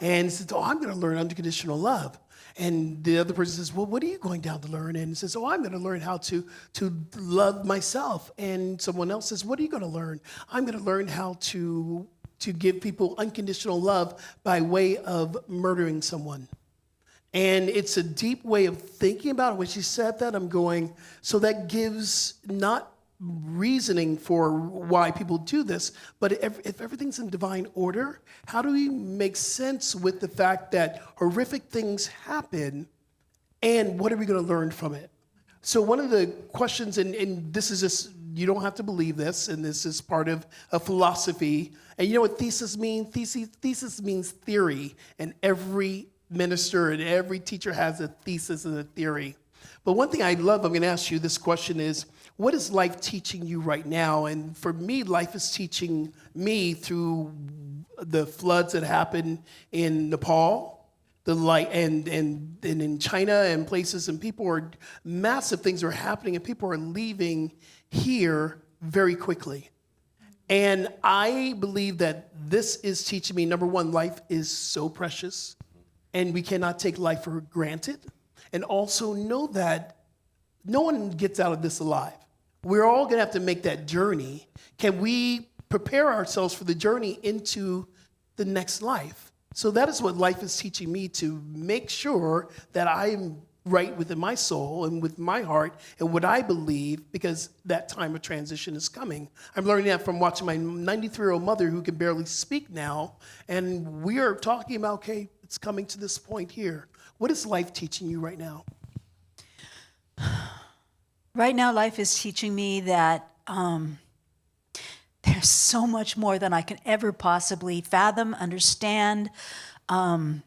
And he says, oh, I'm going to learn unconditional love. And the other person says, well, what are you going down to learn? And he says, oh, I'm going to learn how to love myself. And someone else says, what are you going to learn? I'm going to learn how to give people unconditional love by way of murdering someone. And it's a deep way of thinking about it. When she said that, I'm going, so that gives not reasoning for why people do this, but if everything's in divine order, how do we make sense with the fact that horrific things happen, and what are we going to learn from it? So one of the questions, and this is just, you don't have to believe this, and this is part of a philosophy, and you know what thesis means? Thesis means theory, and every minister and every teacher has a thesis and a theory. But one thing I love, I'm going to ask you this question is, what is life teaching you right now? And for me, life is teaching me through the floods that happened in Nepal, and in China and places, and massive things are happening, and people are leaving here very quickly. And I believe that this is teaching me, number one, life is so precious, and we cannot take life for granted. And also know that no one gets out of this alive. We're all going to have to make that journey. Can we prepare ourselves for the journey into the next life? So that is what life is teaching me, to make sure that I'm right within my soul and with my heart and what I believe, because that time of transition is coming. I'm learning that from watching my 93-year-old mother who can barely speak now. And we are talking about, okay, it's coming to this point here. What is life teaching you right now? Right now, life is teaching me that there's so much more than I can ever possibly fathom, understand, and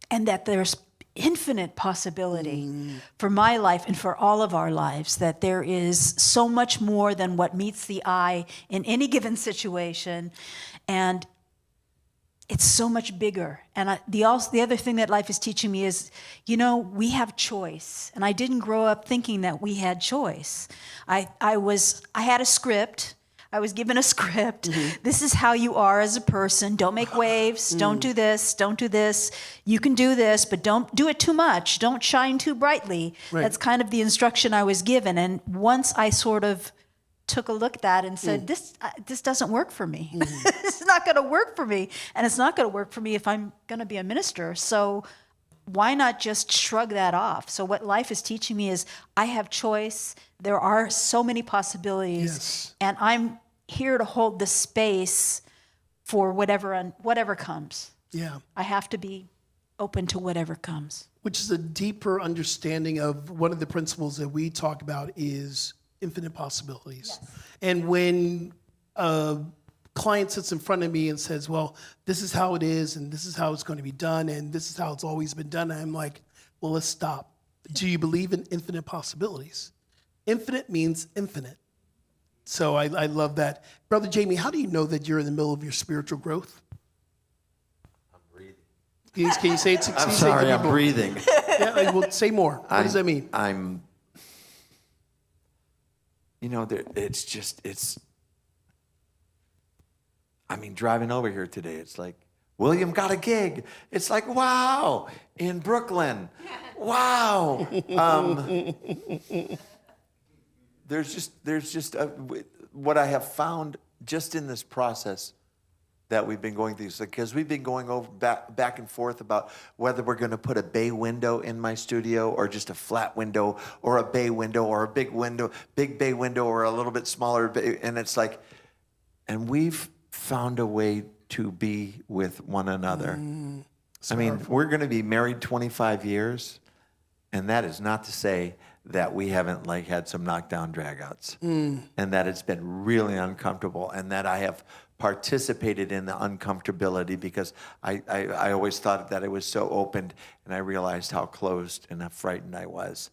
that there's infinite possibility for my life and for all of our lives, that there is so much more than what meets the eye in any given situation, and it's so much bigger. And the other thing that life is teaching me is, we have choice. And I didn't grow up thinking that we had choice. I had a script. I was given a script. This is how you are as a person. Don't make waves. Don't do this. Don't do this. You can do this, but don't do it too much. Don't shine too brightly. Right. That's kind of the instruction I was given. And once I sort of took a look at that and said, this doesn't work for me. It's not going to work for me. And it's not going to work for me if I'm going to be a minister. So why not just shrug that off? So what life is teaching me is I have choice. There are so many possibilities. Yes. And I'm here to hold the space for whatever comes. Yeah. I have to be open to whatever comes. Which is a deeper understanding of one of the principles that we talk about is infinite possibilities. Yes. And when a client sits in front of me and says, well, this is how it is, and this is how it's going to be done, and this is how it's always been done, I'm like, well, let's stop. Do you believe in infinite possibilities? Infinite means infinite. So I love that. Brother Jami, how do you know that you're in the middle of your spiritual growth? I'm breathing. Can you say it? I'm sorry, I'm breathing. Yeah, well, say more. What does that mean? Driving over here today, it's like, William got a gig. It's like, wow, in Brooklyn. Wow. There's just what I have found just in this process that we've been going through, because we've been going over back and forth about whether we're going to put a bay window in my studio or just a flat window or a bay window or a big bay window or a little bit smaller bay, and it's like, and we've found a way to be with one another. We're going to be married 25 years, and that is not to say that we haven't like had some knockdown dragouts, and that it's been really uncomfortable, and that I have participated in the uncomfortability because I always thought that it was so open, and I realized how closed and how frightened I was,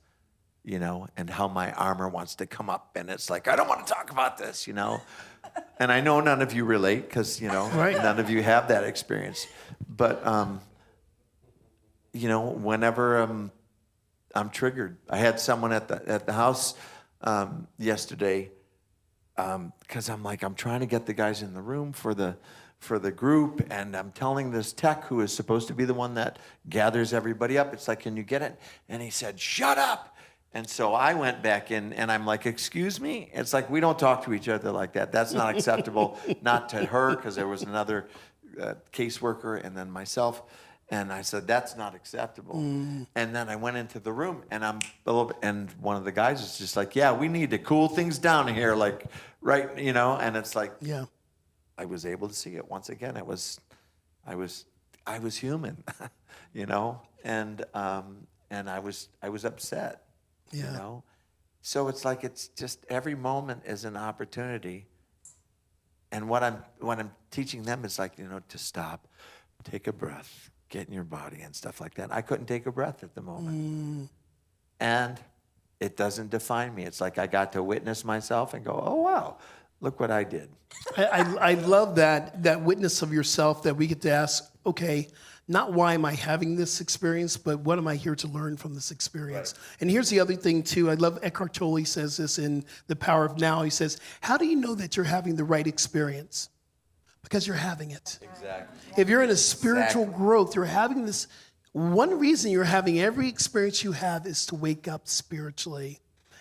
you know, and how my armor wants to come up, and it's like, I don't want to talk about this, you know. And I know none of you relate because, you know, none of you have that experience. But, you know, whenever I'm triggered, I had someone at the house yesterday because I'm like, I'm trying to get the guys in the room for the group, and I'm telling this tech who is supposed to be the one that gathers everybody up, it's like, can you get it? And he said, shut up. And so I went back in, and I'm like, excuse me? It's like, we don't talk to each other like that. That's not acceptable, not to her, because there was another caseworker and then myself. And I said, that's not acceptable. And then I went into the room, and and one of the guys is just like, yeah, we need to cool things down here, like, right, you know? And it's like, yeah, I was able to see it once again. I was human, you know? And I was upset. You know, so it's like, it's just every moment is an opportunity. And what I'm teaching them is like, you know, to stop, take a breath, get in your body and stuff like that. I couldn't take a breath at the moment, and it doesn't define me. It's like I got to witness myself and go, oh wow, look what I did. I love that witness of yourself, that we get to ask, okay, not why am I having this experience, but what am I here to learn from this experience? Right. And here's the other thing too. I love Eckhart Tolle says this in The Power of Now. He says, how do you know that you're having the right experience? Because you're having it. Exactly. If you're in a spiritual growth, you're having this. One reason you're having every experience you have is to wake up spiritually.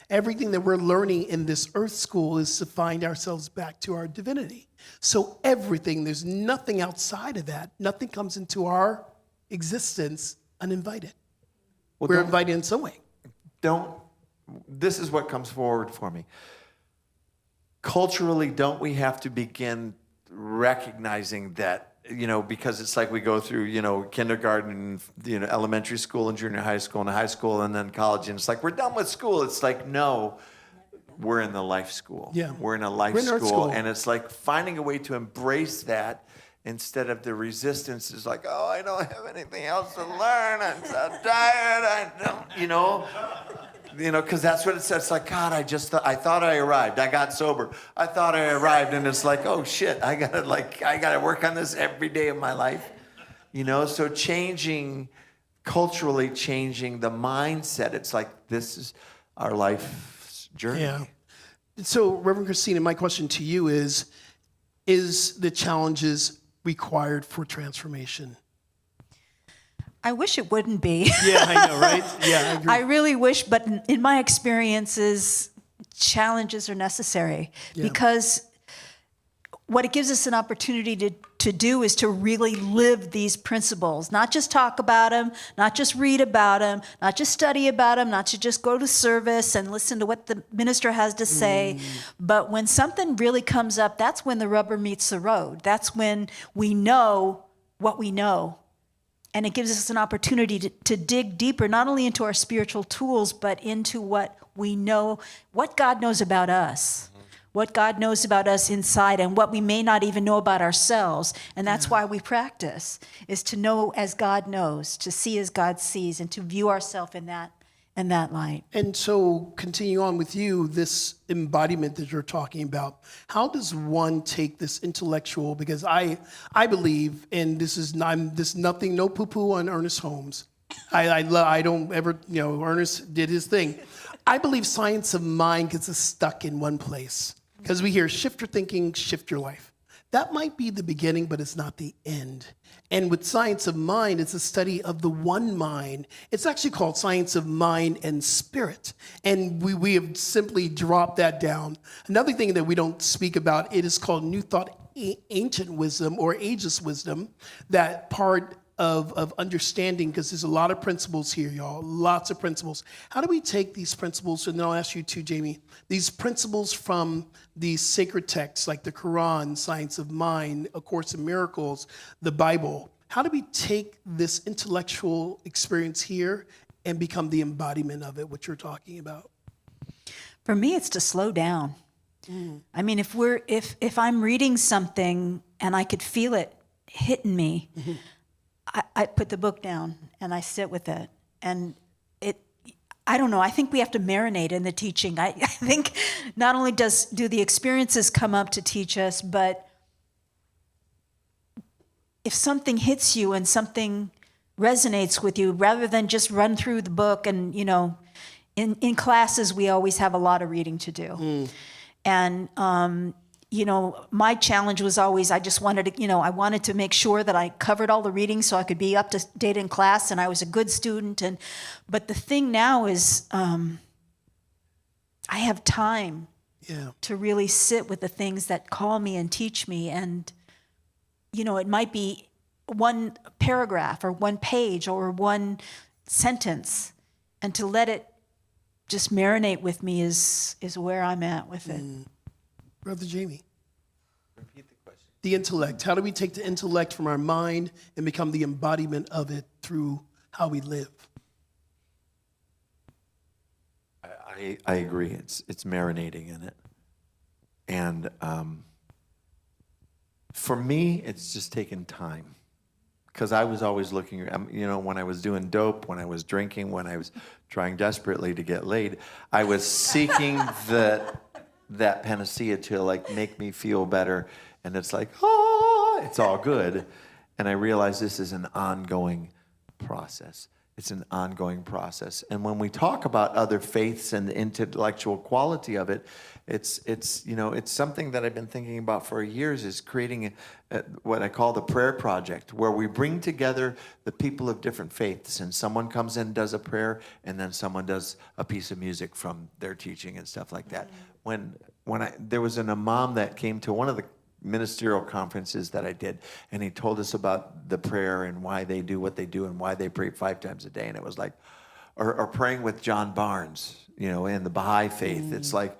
Everything that we're learning in this earth school is to find ourselves back to our divinity. So everything, there's nothing outside of that. Nothing comes into our existence uninvited. Well, we're invited in some way. This is what comes forward for me. Culturally, don't we have to begin recognizing that, you know, because it's like we go through, you know, kindergarten, you know, elementary school and junior high school and high school and then college, and it's like, we're done with school. It's like, no, we're in the life school. Yeah. We're in a life school. And it's like finding a way to embrace that instead of the resistance is like, oh, I don't have anything else to learn. I'm so tired. I don't, you know, because that's what it says. It's like, God, I thought I arrived. I got sober. I thought I arrived. And it's like, oh shit, I gotta work on this every day of my life. You know, so culturally changing the mindset. It's like, this is our life's journey. Yeah. So Reverend Christina, my question to you is the challenges required for transformation? I wish it wouldn't be. Yeah, I know, right? Yeah, I agree. I really wish, but in my experiences, challenges are necessary because what it gives us an opportunity to do is to really live these principles, not just talk about them, not just read about them, not just study about them, not to just go to service and listen to what the minister has to say. But when something really comes up, that's when the rubber meets the road. That's when we know what we know. And it gives us an opportunity to dig deeper, not only into our spiritual tools, but into what we know, what God knows about us, what God knows about us inside, and what we may not even know about ourselves. And that's why we practice, is to know as God knows, to see as God sees, and to view ourselves in that light. And so, continue on with you, this embodiment that you're talking about, how does one take this intellectual, because I believe, and this is nothing, no poo-poo on Ernest Holmes. I don't ever, Ernest did his thing. I believe science of mind gets us stuck in one place, because we hear shift your thinking, shift your life. That might be the beginning, but it's not the end. And with science of mind, it's a study of the one mind. It's actually called science of mind and spirit. And we have simply dropped that down. Another thing that we don't speak about, it is called New Thought Ancient Wisdom or Ageless Wisdom. That part of understanding, because there's a lot of principles here, y'all, lots of principles. How do we take these principles, and then I'll ask you too, Jami, these principles from these sacred texts like the Quran, Science of Mind, A Course in Miracles, the Bible, how do we take this intellectual experience here and become the embodiment of it, what you're talking about? For me, it's to slow down. I mean, if I'm reading something and I could feel it hitting me, I put the book down and I sit with it. And I don't know, I think we have to marinate in the teaching. I think not only do the experiences come up to teach us, but if something hits you and something resonates with you, rather than just run through the book and, in classes, we always have a lot of reading to do. And, my challenge was always, I just wanted to, I wanted to make sure that I covered all the reading so I could be up to date in class and I was a good student. But the thing now is, I have time to really sit with the things that call me and teach me. And, it might be one paragraph or one page or one sentence, and to let it just marinate with me is where I'm at with it. Brother Jami. Repeat the question. The intellect. How do we take the intellect from our mind and become the embodiment of it through how we live? I agree. It's marinating in it. And for me, it's just taken time. Because I was always looking, when I was doing dope, when I was drinking, when I was trying desperately to get laid, I was seeking that panacea to make me feel better. And it's like, it's all good. And I realized this is an ongoing process. It's an ongoing process. And when we talk about other faiths and the intellectual quality of it, it's something that I've been thinking about for years, is creating what I call the prayer project, where we bring together the people of different faiths, and someone comes in and does a prayer, and then someone does a piece of music from their teaching and stuff like that. There was an imam that came to one of the ministerial conferences that I did, and he told us about the prayer and why they do what they do and why they pray 5 times a day. And it was like, or praying with John Barnes, in the Baha'i faith. It's like,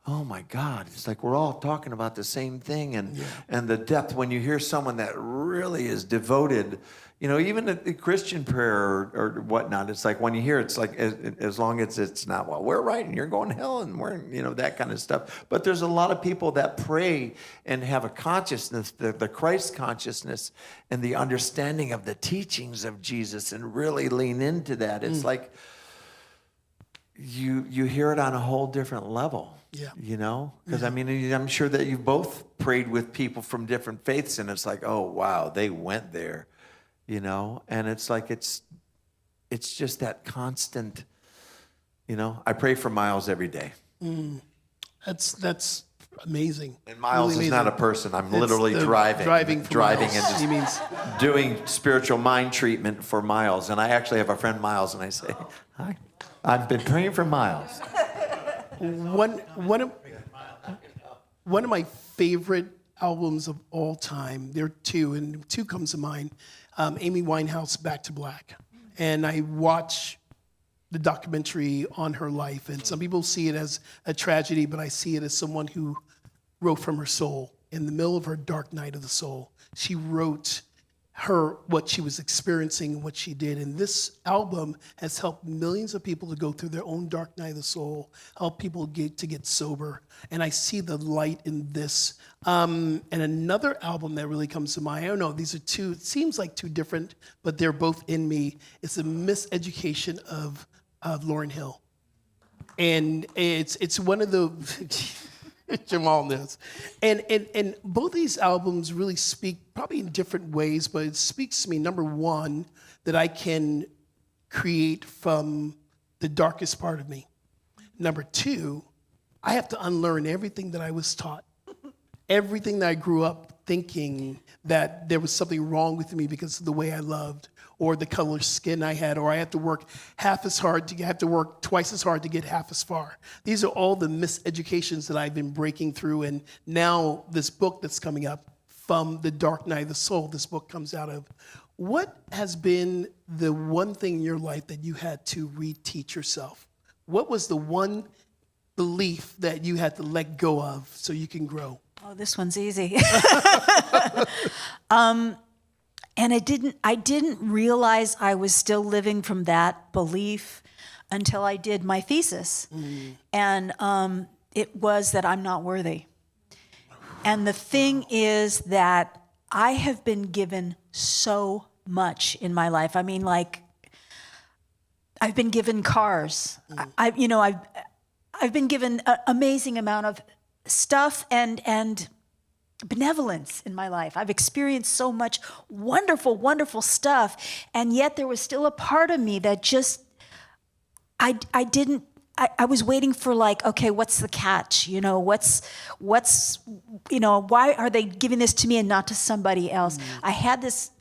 oh my God, it's like we're all talking about the same thing. And the depth, when you hear someone that really is devoted, even a Christian prayer or whatnot, it's like when you hear, it's like, as long as it's not, well, we're right and you're going to hell and we're, that kind of stuff. But there's a lot of people that pray and have a consciousness, the Christ consciousness and the understanding of the teachings of Jesus, and really lean into that. It's like you hear it on a whole different level. Because I'm sure that you both prayed with people from different faiths, and it's like, oh wow, they went there. And it's like, it's just that constant, I pray for Miles every day. That's amazing. And Miles really is amazing. not a person. I'm literally driving and just he means doing spiritual mind treatment for Miles. And I actually have a friend, Miles, and I say, hi, I've been praying for Miles. One of my favorite albums of all time, there are two, and two comes to mind. Amy Winehouse, Back to Black. And I watch the documentary on her life, and some people see it as a tragedy, but I see it as someone who wrote from her soul. In the middle of her dark night of the soul, she wrote what she was experiencing and what she did. And this album has helped millions of people to go through their own dark night of the soul, help people get sober. And I see the light in this. And another album that really comes to mind, I don't know, these are two, it seems like two different, but they're both in me. It's The Miseducation of Lauryn Hill. And it's one of the, Jamal knows. And both these albums really speak, probably in different ways, but it speaks to me, number one, that I can create from the darkest part of me. Number two, I have to unlearn everything that I was taught. Everything that I grew up thinking that there was something wrong with me because of the way I loved, or the color skin I had, or I had to work work twice as hard to get half as far. These are all the miseducations that I've been breaking through, and now this book that's coming up, From the Dark Night of the Soul, this book comes out of. What has been the one thing in your life that you had to reteach yourself? What was the one belief that you had to let go of so you can grow? Oh, this one's easy. And I didn't realize I was still living from that belief until I did my thesis. And it was that I'm not worthy. And the thing is that I have been given so much in my life. I mean, like, I've been given cars. I've been given an amazing amount of stuff and benevolence in my life. I've experienced so much wonderful, wonderful stuff. And yet there was still a part of me that just, I was waiting for, like, okay, what's the catch? You know, what's, why are they giving this to me and not to somebody else? I had this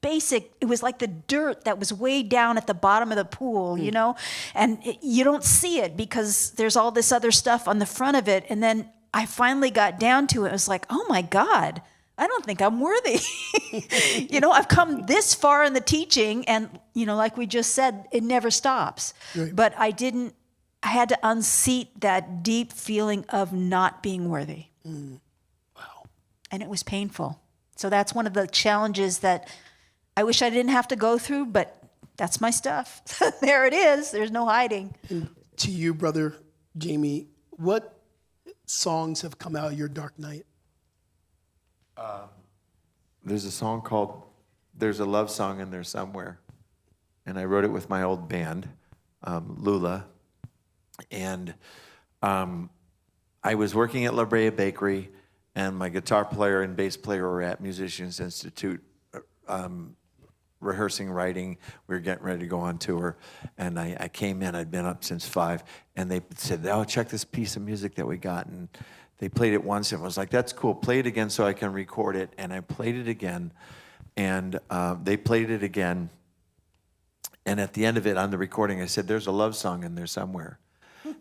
basic, it was like the dirt that was way down at the bottom of the pool, you know, and you don't see it because there's all this other stuff on the front of it. And then I finally got down to it. It was like, oh my God, I don't think I'm worthy. I've come this far in the teaching, and, like we just said, it never stops. Right. But I had to unseat that deep feeling of not being worthy. Wow. And it was painful. So that's one of the challenges that I wish I didn't have to go through, but that's my stuff. There it is. There's no hiding. And to you, Brother Jami, what songs have come out of your dark night? There's a song called There's a Love Song in There Somewhere. And I wrote it with my old band, Lula. And I was working at La Brea Bakery, and my guitar player and bass player were at Musicians Institute rehearsing, writing. We were getting ready to go on tour. And I came in, I'd been up since 5, and they said, oh, check this piece of music that we got. And they played it once and was like, that's cool, play it again so I can record it. And I played it again, and they played it again. And at the end of it, on the recording, I said, there's a love song in there somewhere.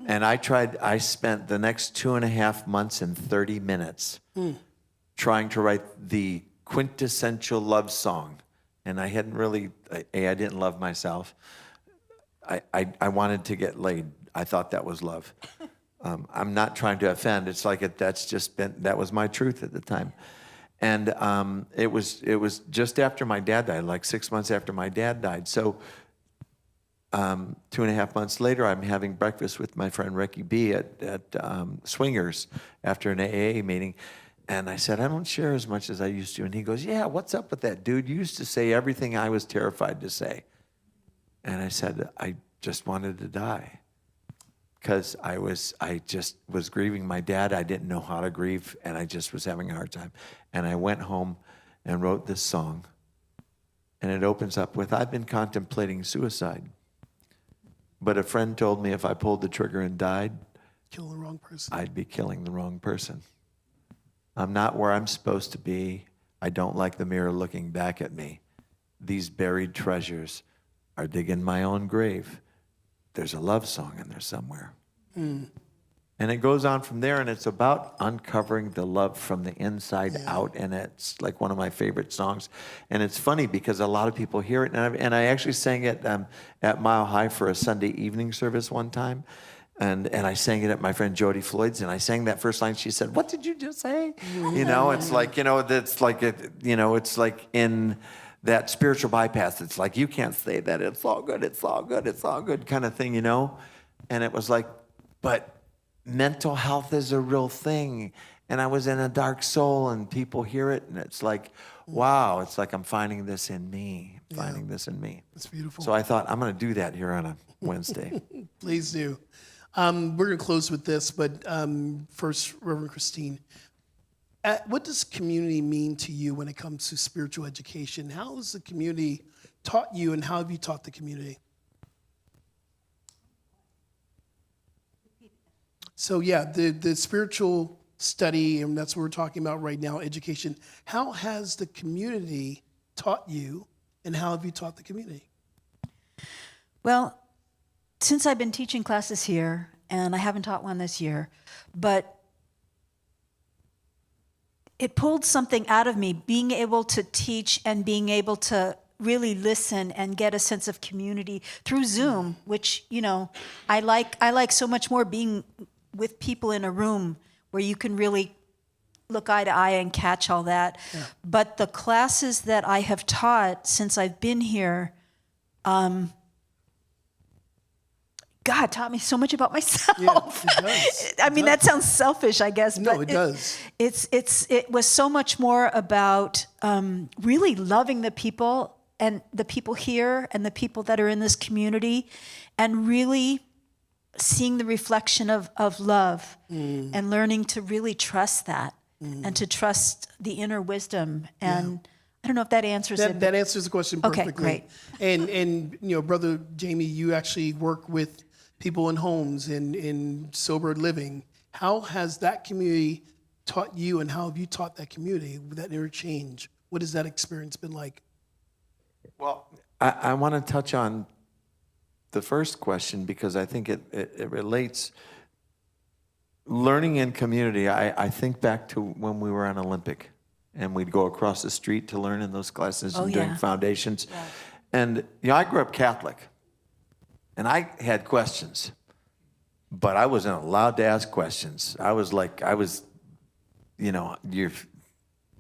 And I spent the next 2.5 months and 30 minutes trying to write the quintessential love song. And I hadn't really, I didn't love myself. I wanted to get laid. I thought that was love. I'm not trying to offend. It's like that was my truth at the time. And it was just after my dad died, like 6 months after my dad died. So 2.5 months later, I'm having breakfast with my friend Ricky B at Swingers after an AA meeting. And I said, I don't share as much as I used to. And he goes, yeah, what's up with that, dude? You used to say everything I was terrified to say. And I said, I just wanted to die. Because I just was grieving my dad. I didn't know how to grieve, and I just was having a hard time. And I went home and wrote this song. And it opens up with, I've been contemplating suicide. But a friend told me if I pulled the trigger and died, kill the wrong person. I'd be killing the wrong person. I'm not where I'm supposed to be. I don't like the mirror looking back at me. These buried treasures are digging my own grave. There's a love song in there somewhere. And it goes on from there, and it's about uncovering the love from the inside out, and it's like one of my favorite songs. And it's funny because a lot of people hear it, and I actually sang it at Mile High for a Sunday evening service one time, and I sang it at my friend Jody Floyd's, and I sang that first line. She said, "What did you just say?" It's like, it's like it's like in that spiritual bypass. It's like, you can't say that. It's all good. It's all good. It's all good kind of thing, And it was like, but mental health is a real thing. And I was in a dark soul, and people hear it, and it's like, wow, it's like I'm finding this in me, this in me. That's beautiful. So I thought, I'm going to do that here on a Wednesday. Please do. We're going to close with this, but first, Reverend Christine, what does community mean to you when it comes to spiritual education? How has the community taught you, and how have you taught the community? So the spiritual study, and that's what we're talking about right now, education. How has the community taught you, and how have you taught the community? Well, since I've been teaching classes here, and I haven't taught one this year, but it pulled something out of me, being able to teach and being able to really listen and get a sense of community through Zoom, which, I like so much more being with people in a room where you can really look eye to eye and catch all that. Yeah. But the classes that I have taught since I've been here, God taught me so much about myself. Yeah, it does. I mean, that sounds selfish, I guess. No, but it does. It was so much more about really loving the people and the people here and the people that are in this community, and really seeing the reflection of love and learning to really trust that and to trust the inner wisdom. And I don't know if that answers it. That answers the question perfectly. Okay, great. And you know, Brother Jami, you actually work with people in homes and in sober living. How has that community taught you, and how have you taught that community, that interchange? What has that experience been like? Well, I want to touch on the first question because I think it relates. Learning in community, I think back to when we were on Olympic and we'd go across the street to learn in those classes and doing foundations. Yeah. And you know, I grew up Catholic and I had questions, but I wasn't allowed to ask questions. I was, you know,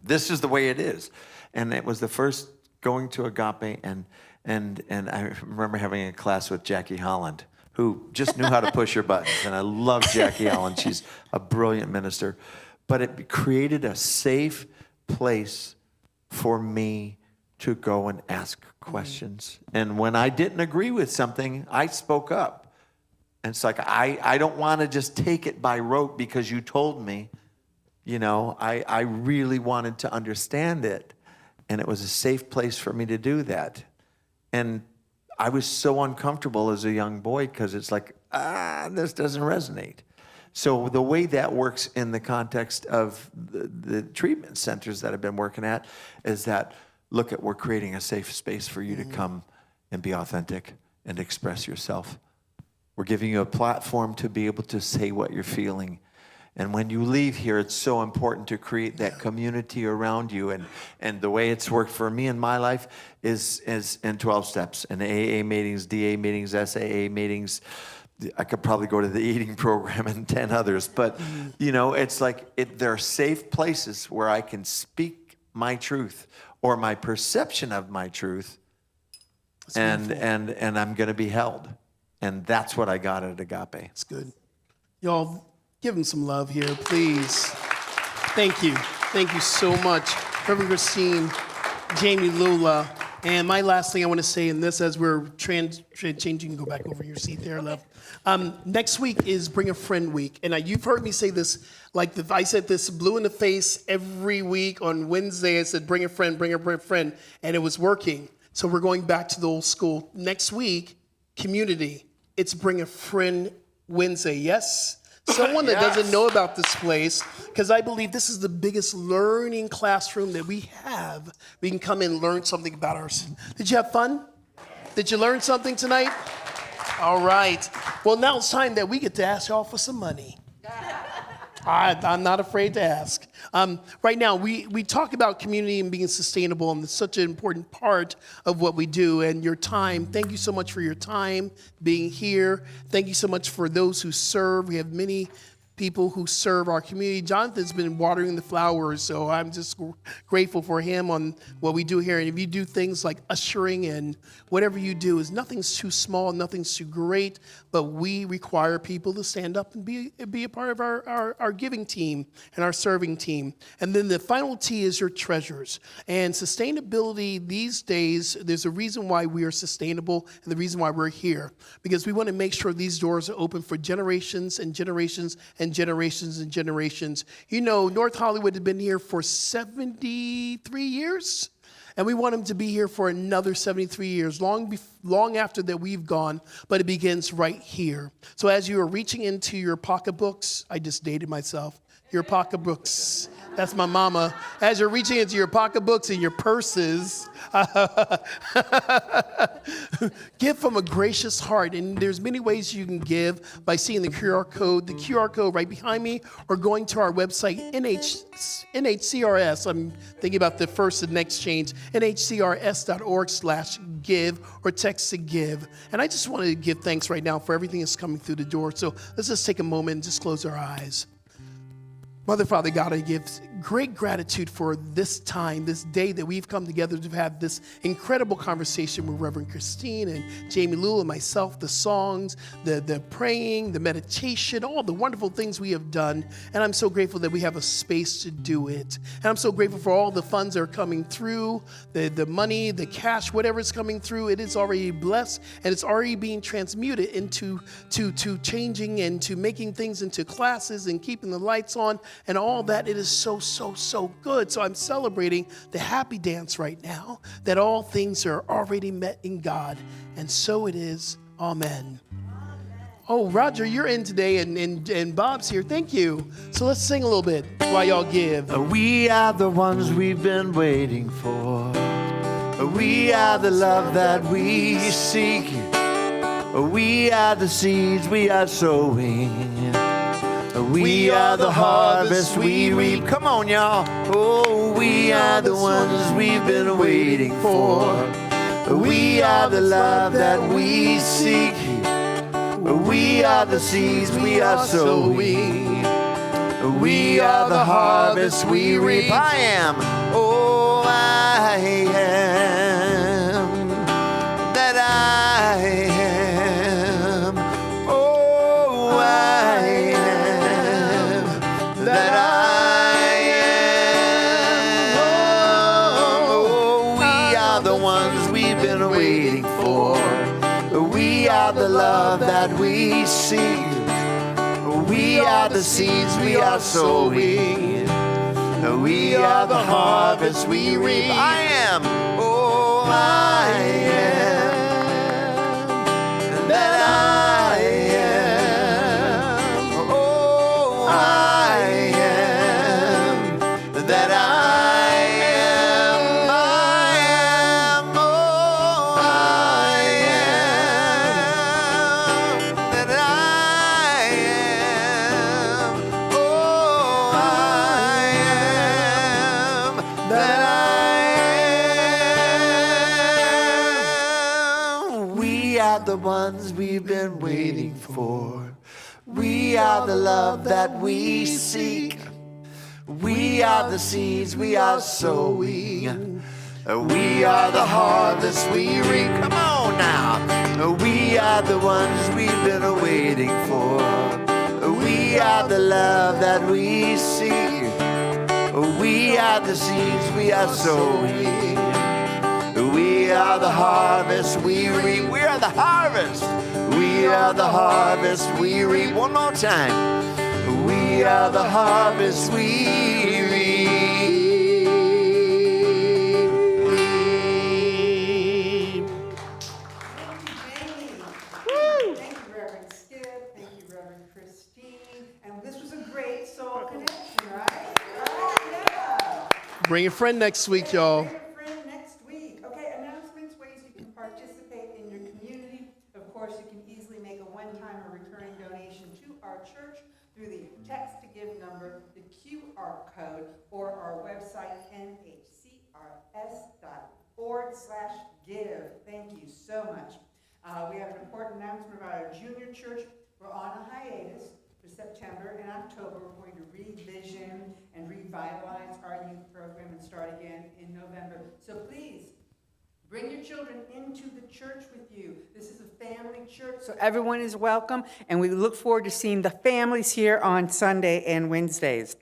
this is the way it is. And it was the first going to Agape, and I remember having a class with Jackie Holland, who just knew how to push her buttons. And I love Jackie Holland. She's a brilliant minister. But it created a safe place for me to go and ask questions. And when I didn't agree with something, I spoke up. And it's like, I don't want to just take it by rote because you told me. You know, I really wanted to understand it. And it was a safe place for me to do that. And I was so uncomfortable as a young boy because it's like, this doesn't resonate. So the way that works in the context of the treatment centers that I've been working at is that, we're creating a safe space for you to come and be authentic and express yourself. We're giving you a platform to be able to say what you're feeling. And when you leave here, it's so important to create that community around you. And the way it's worked for me in my life is in 12 steps. In AA meetings, DA meetings, SAA meetings. I could probably go to the eating program and 10 others. But, you know, it's like there are safe places where I can speak my truth or my perception of my truth. And I'm going to be held. And that's what I got at Agape. It's good. Y'all, give him some love here, please. Thank you. Thank you so much. Reverend Christine, Jami, Lula. And my last thing I want to say in this, as we're changing, go back over your seat there, love. Next week is Bring a Friend Week. And you've heard me say this, like I said this blue in the face every week on Wednesday. I said, bring a friend, bring a friend. And it was working. So we're going back to the old school. Next week, community. It's Bring a Friend Wednesday, yes? Someone that doesn't know about this place, because I believe this is the biggest learning classroom that we have. We can come in and learn something about ourselves. Did you have fun? Did you learn something tonight? All right. Well, now it's time that we get to ask y'all for some money. I'm not afraid to ask. Right now, we talk about community and being sustainable, and it's such an important part of what we do. And your time, thank you so much for your time being here. Thank you so much for those who serve. We have many people who serve our community. Jonathan's been watering the flowers, so I'm just grateful for him on what we do here. And if you do things like ushering and whatever you do, is nothing's too small, nothing's too great, but we require people to stand up and be a part of our giving team and our serving team. And then the final T is your treasures. And sustainability these days, there's a reason why we are sustainable and the reason why we're here, because we want to make sure these doors are open for generations and generations and generations and generations. You know, North Hollywood had been here for 73 years, and we want them to be here for another 73 years, long after that we've gone, but it begins right here. So as you are reaching into your pocketbooks, I just dated myself, your pocketbooks. That's my mama. As you're reaching into your pocketbooks and your purses, give from a gracious heart. And there's many ways you can give by seeing the QR code right behind me, or going to our website, NHCRS. I'm thinking about the first and next change, nhcrs.org/give, or text to give. And I just want to give thanks right now for everything that's coming through the door. So let's just take a moment and just close our eyes. Mother, Father God, I great gratitude for this time, this day that we've come together to have this incredible conversation with Reverend Christine and Jami, Lula, myself, the songs, the praying, the meditation, all the wonderful things we have done. And I'm so grateful that we have a space to do it. And I'm so grateful for all the funds that are coming through, the money, the cash, whatever is coming through. It is already blessed, and it's already being transmuted into to changing and to making things into classes and keeping the lights on and all that. It is so good. So I'm celebrating the happy dance right now, that all things are already met in God. And so it is. Amen. Oh, Roger, you're in today, and Bob's here. Thank you. So let's sing a little bit while y'all give. We are the ones we've been waiting for. We are the love that we seek. We are the seeds we are sowing. We are the harvest we reap. Come on, y'all. Oh, we are the ones we've been waiting for. We are the love that we seek. We are the seeds we are sowing. We are the harvest we reap. I am. Oh, I am. That I am. Oh, I am. That I am. Oh, we are the ones we've been waiting for. We are the love that we seek. We are the seeds we are sowing. We are the harvest we reap. I am. Oh, I am. That I am. Oh, I am. That I am. I am. Oh, I am. That I am. Oh, I am. That I am. We are the ones we've been waiting for. We are the love that we seek. We are the seeds we are sowing. We are the harvest we reap. Come on now. We are the ones we've been waiting for. We are the love that we seek. We are the seeds we are sowing. We are the harvest we reap. We are the harvest. We are the harvest we reap. One more time. We are the harvest we reap. Woo! Thank you, Reverend Skip. Thank you, Reverend Christine. And this was a great soul connection, right? Yeah. Bring a friend next week, y'all. Bring a friend next week. Okay, announcements, ways you can participate in your community. Of course, you can easily make a one-time or recurring donation to our church through the text to give number, the QR code, or our website, nhcrs.org/give. Thank you so much. We have an important announcement about our junior church. We're on a hiatus for September and October. We're going to revision and revitalize our youth program and start again in November. So please, bring your children into the church with you. This is a family church, so everyone is welcome, and we look forward to seeing the families here on Sunday and Wednesdays.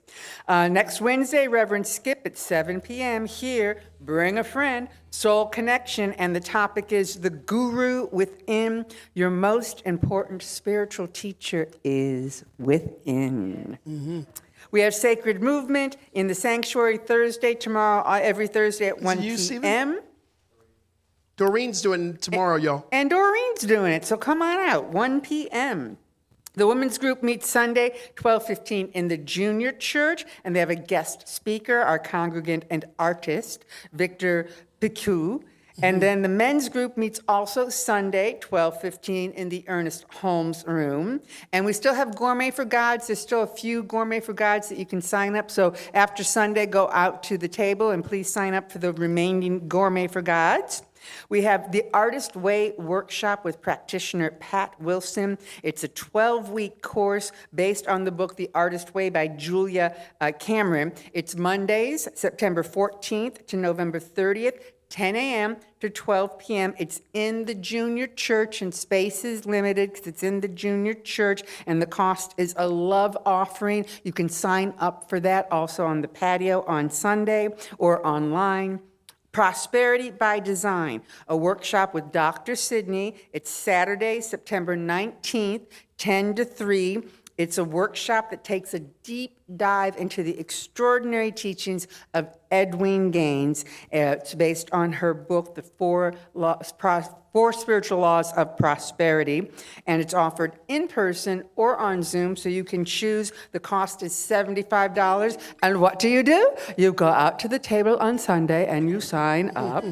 Next Wednesday, Reverend Skip at 7 p.m. here. Bring a friend, Soul Connection, and the topic is the guru within. Your most important spiritual teacher is within. Mm-hmm. We have Sacred Movement in the Sanctuary Thursday, tomorrow, every Thursday at 1 p.m. Doreen's doing tomorrow, y'all. And Doreen's doing it, so come on out, 1 p.m. The women's group meets Sunday, 12:15 in the junior church, and they have a guest speaker, our congregant and artist, Victor Picou. And then the men's group meets also Sunday, 12:15 in the Ernest Holmes room. And we still have Gourmet for Gods. There's still a few Gourmet for Gods that you can sign up. So after Sunday, go out to the table and please sign up for the remaining Gourmet for Gods. We have the Artist Way workshop with practitioner Pat Wilson. It's a 12-week course based on the book The Artist Way by Julia Cameron. It's Mondays, September 14th to November 30th, 10 a.m. to 12 p.m. It's in the junior church, and space is limited because it's in the junior church, and the cost is a love offering. You can sign up for that also on the patio on Sunday or online. Prosperity by Design, a workshop with Dr. Sidney. It's Saturday, September 19th, 10 to 3. It's a workshop that takes a deep dive into the extraordinary teachings of Edwene Gaines. It's based on her book, The Four Spiritual Laws of Prosperity, and it's offered in person or on Zoom, so you can choose. The cost is $75, and what do? You go out to the table on Sunday and you sign up.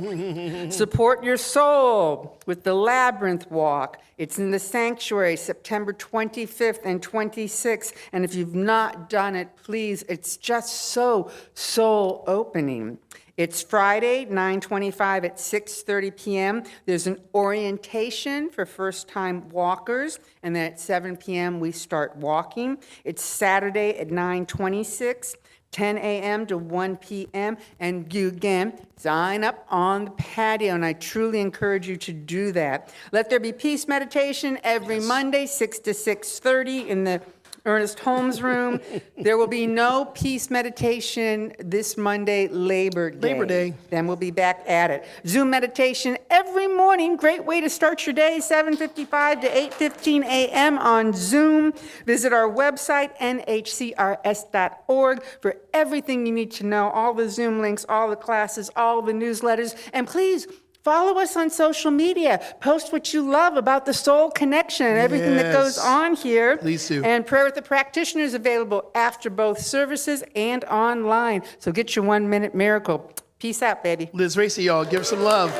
Support your soul with the Labyrinth Walk. It's in the Sanctuary, September 25th and 26th, and if you've not done it, please, it's just so soul opening. It's Friday, 9/25 at 6:30 p.m. There's an orientation for first-time walkers, and then at 7 p.m. we start walking. It's Saturday at 9/26, 10 a.m. to 1 p.m., and you again sign up on the patio, and I truly encourage you to do that. Let There Be Peace meditation every Monday, 6 to 6:30 in the Ernest Holmes room. There will be no peace meditation this Monday, Labor Day. Then we'll be back at it. Zoom meditation every morning. Great way to start your day, 7:55 to 8:15 a.m. on Zoom. Visit our website, nhcrs.org, for everything you need to know, all the Zoom links, all the classes, all the newsletters. And please, follow us on social media. Post what you love about the soul connection and everything that goes on here. Please do. And Prayer with the Practitioner is available after both services and online. So get your 1-minute miracle. Peace out, baby. Liz Racy, y'all, give her some love.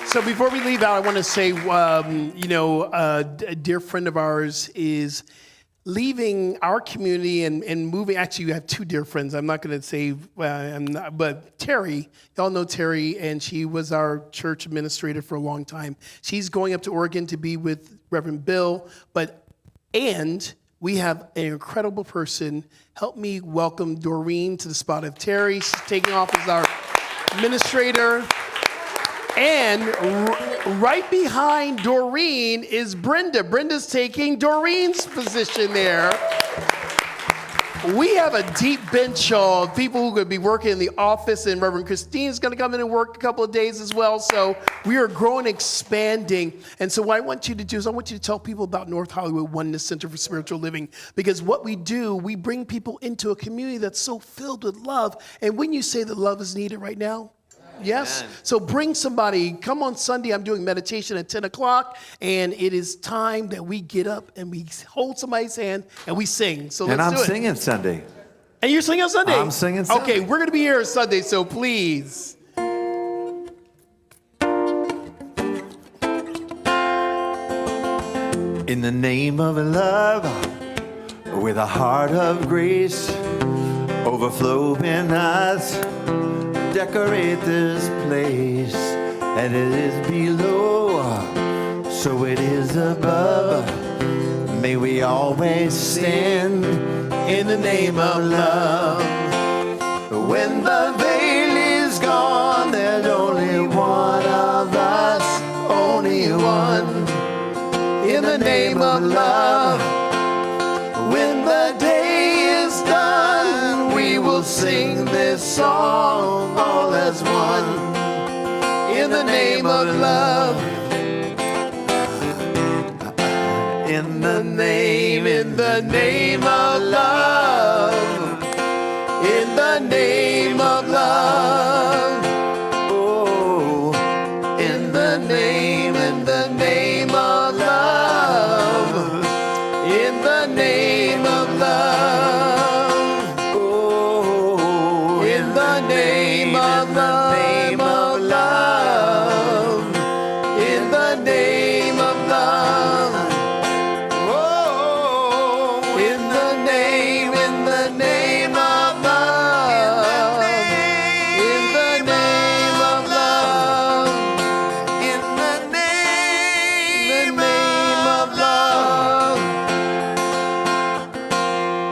So before we leave out, I want to say, a dear friend of ours is leaving our community and moving. Actually, you have two dear friends. I'm not going to say, but Terry, y'all know Terry, and she was our church administrator for a long time. She's going up to Oregon to be with Reverend Bill, and we have an incredible person. Help me welcome Doreen to the spot of Terry. She's taking off as our administrator. And right behind Doreen is Brenda. Brenda's taking Doreen's position there. We have a deep bench of people who are going to be working in the office, and Reverend Christine is going to come in and work a couple of days as well. So we are growing, expanding. And so what I want you to do is I want you to tell people about North Hollywood Oneness Center for Spiritual Living, because what we do, we bring people into a community that's so filled with love. And when you say that love is needed right now, yes. Amen. So bring somebody. Come on Sunday. I'm doing meditation at 10 o'clock, and it is time that we get up and we hold somebody's hand and we sing. So let's do it. And I'm singing Sunday. And you're singing on Sunday? I'm singing Sunday. Okay, we're going to be here Sunday, so please. In the name of love, with a heart of grace, overflow in us. Decorate this place, and it is below, so it is above. May we always stand in the name of love. When the veil is gone, there's only one of us, only one. In the name of love, when the day is done, we will sing this song all as one. In the name of love, in the name of love, in the name of love. Oh, in the name of love, in the name of love. Oh, in the name of love, in the name of love. Oh, in the name of love, in the name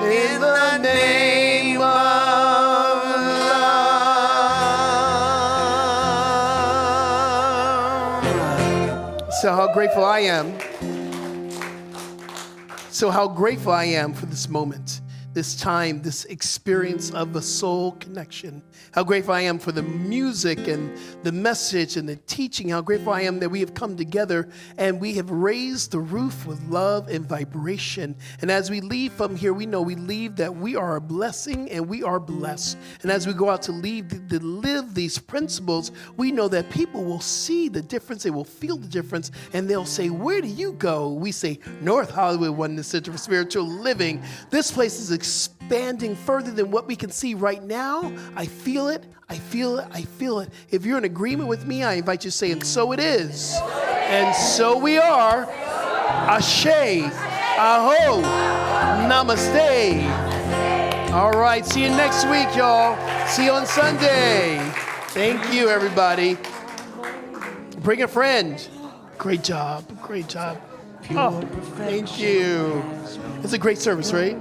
in the name of love. So how grateful I am. So how grateful I am for this moment, this time, this experience of a soul connection. How grateful I am for the music and the message and the teaching. How grateful I am that we have come together and we have raised the roof with love and vibration. And as we leave from here, we know we leave that we are a blessing and we are blessed. And as we go out to live these principles, we know that people will see the difference, they will feel the difference, and they'll say, where do you go? We say, North Hollywood Oneness Center for Spiritual Living. This place is expanding further than what we can see right now. I feel it. I feel it. I feel it. If you're in agreement with me, I invite you to say, and so it is. And so we are. Ashe. Aho. Namaste. All right. See you next week, y'all. See you on Sunday. Thank you, everybody. Bring a friend. Great job. Great job. Oh, thank you. It's a great service, right?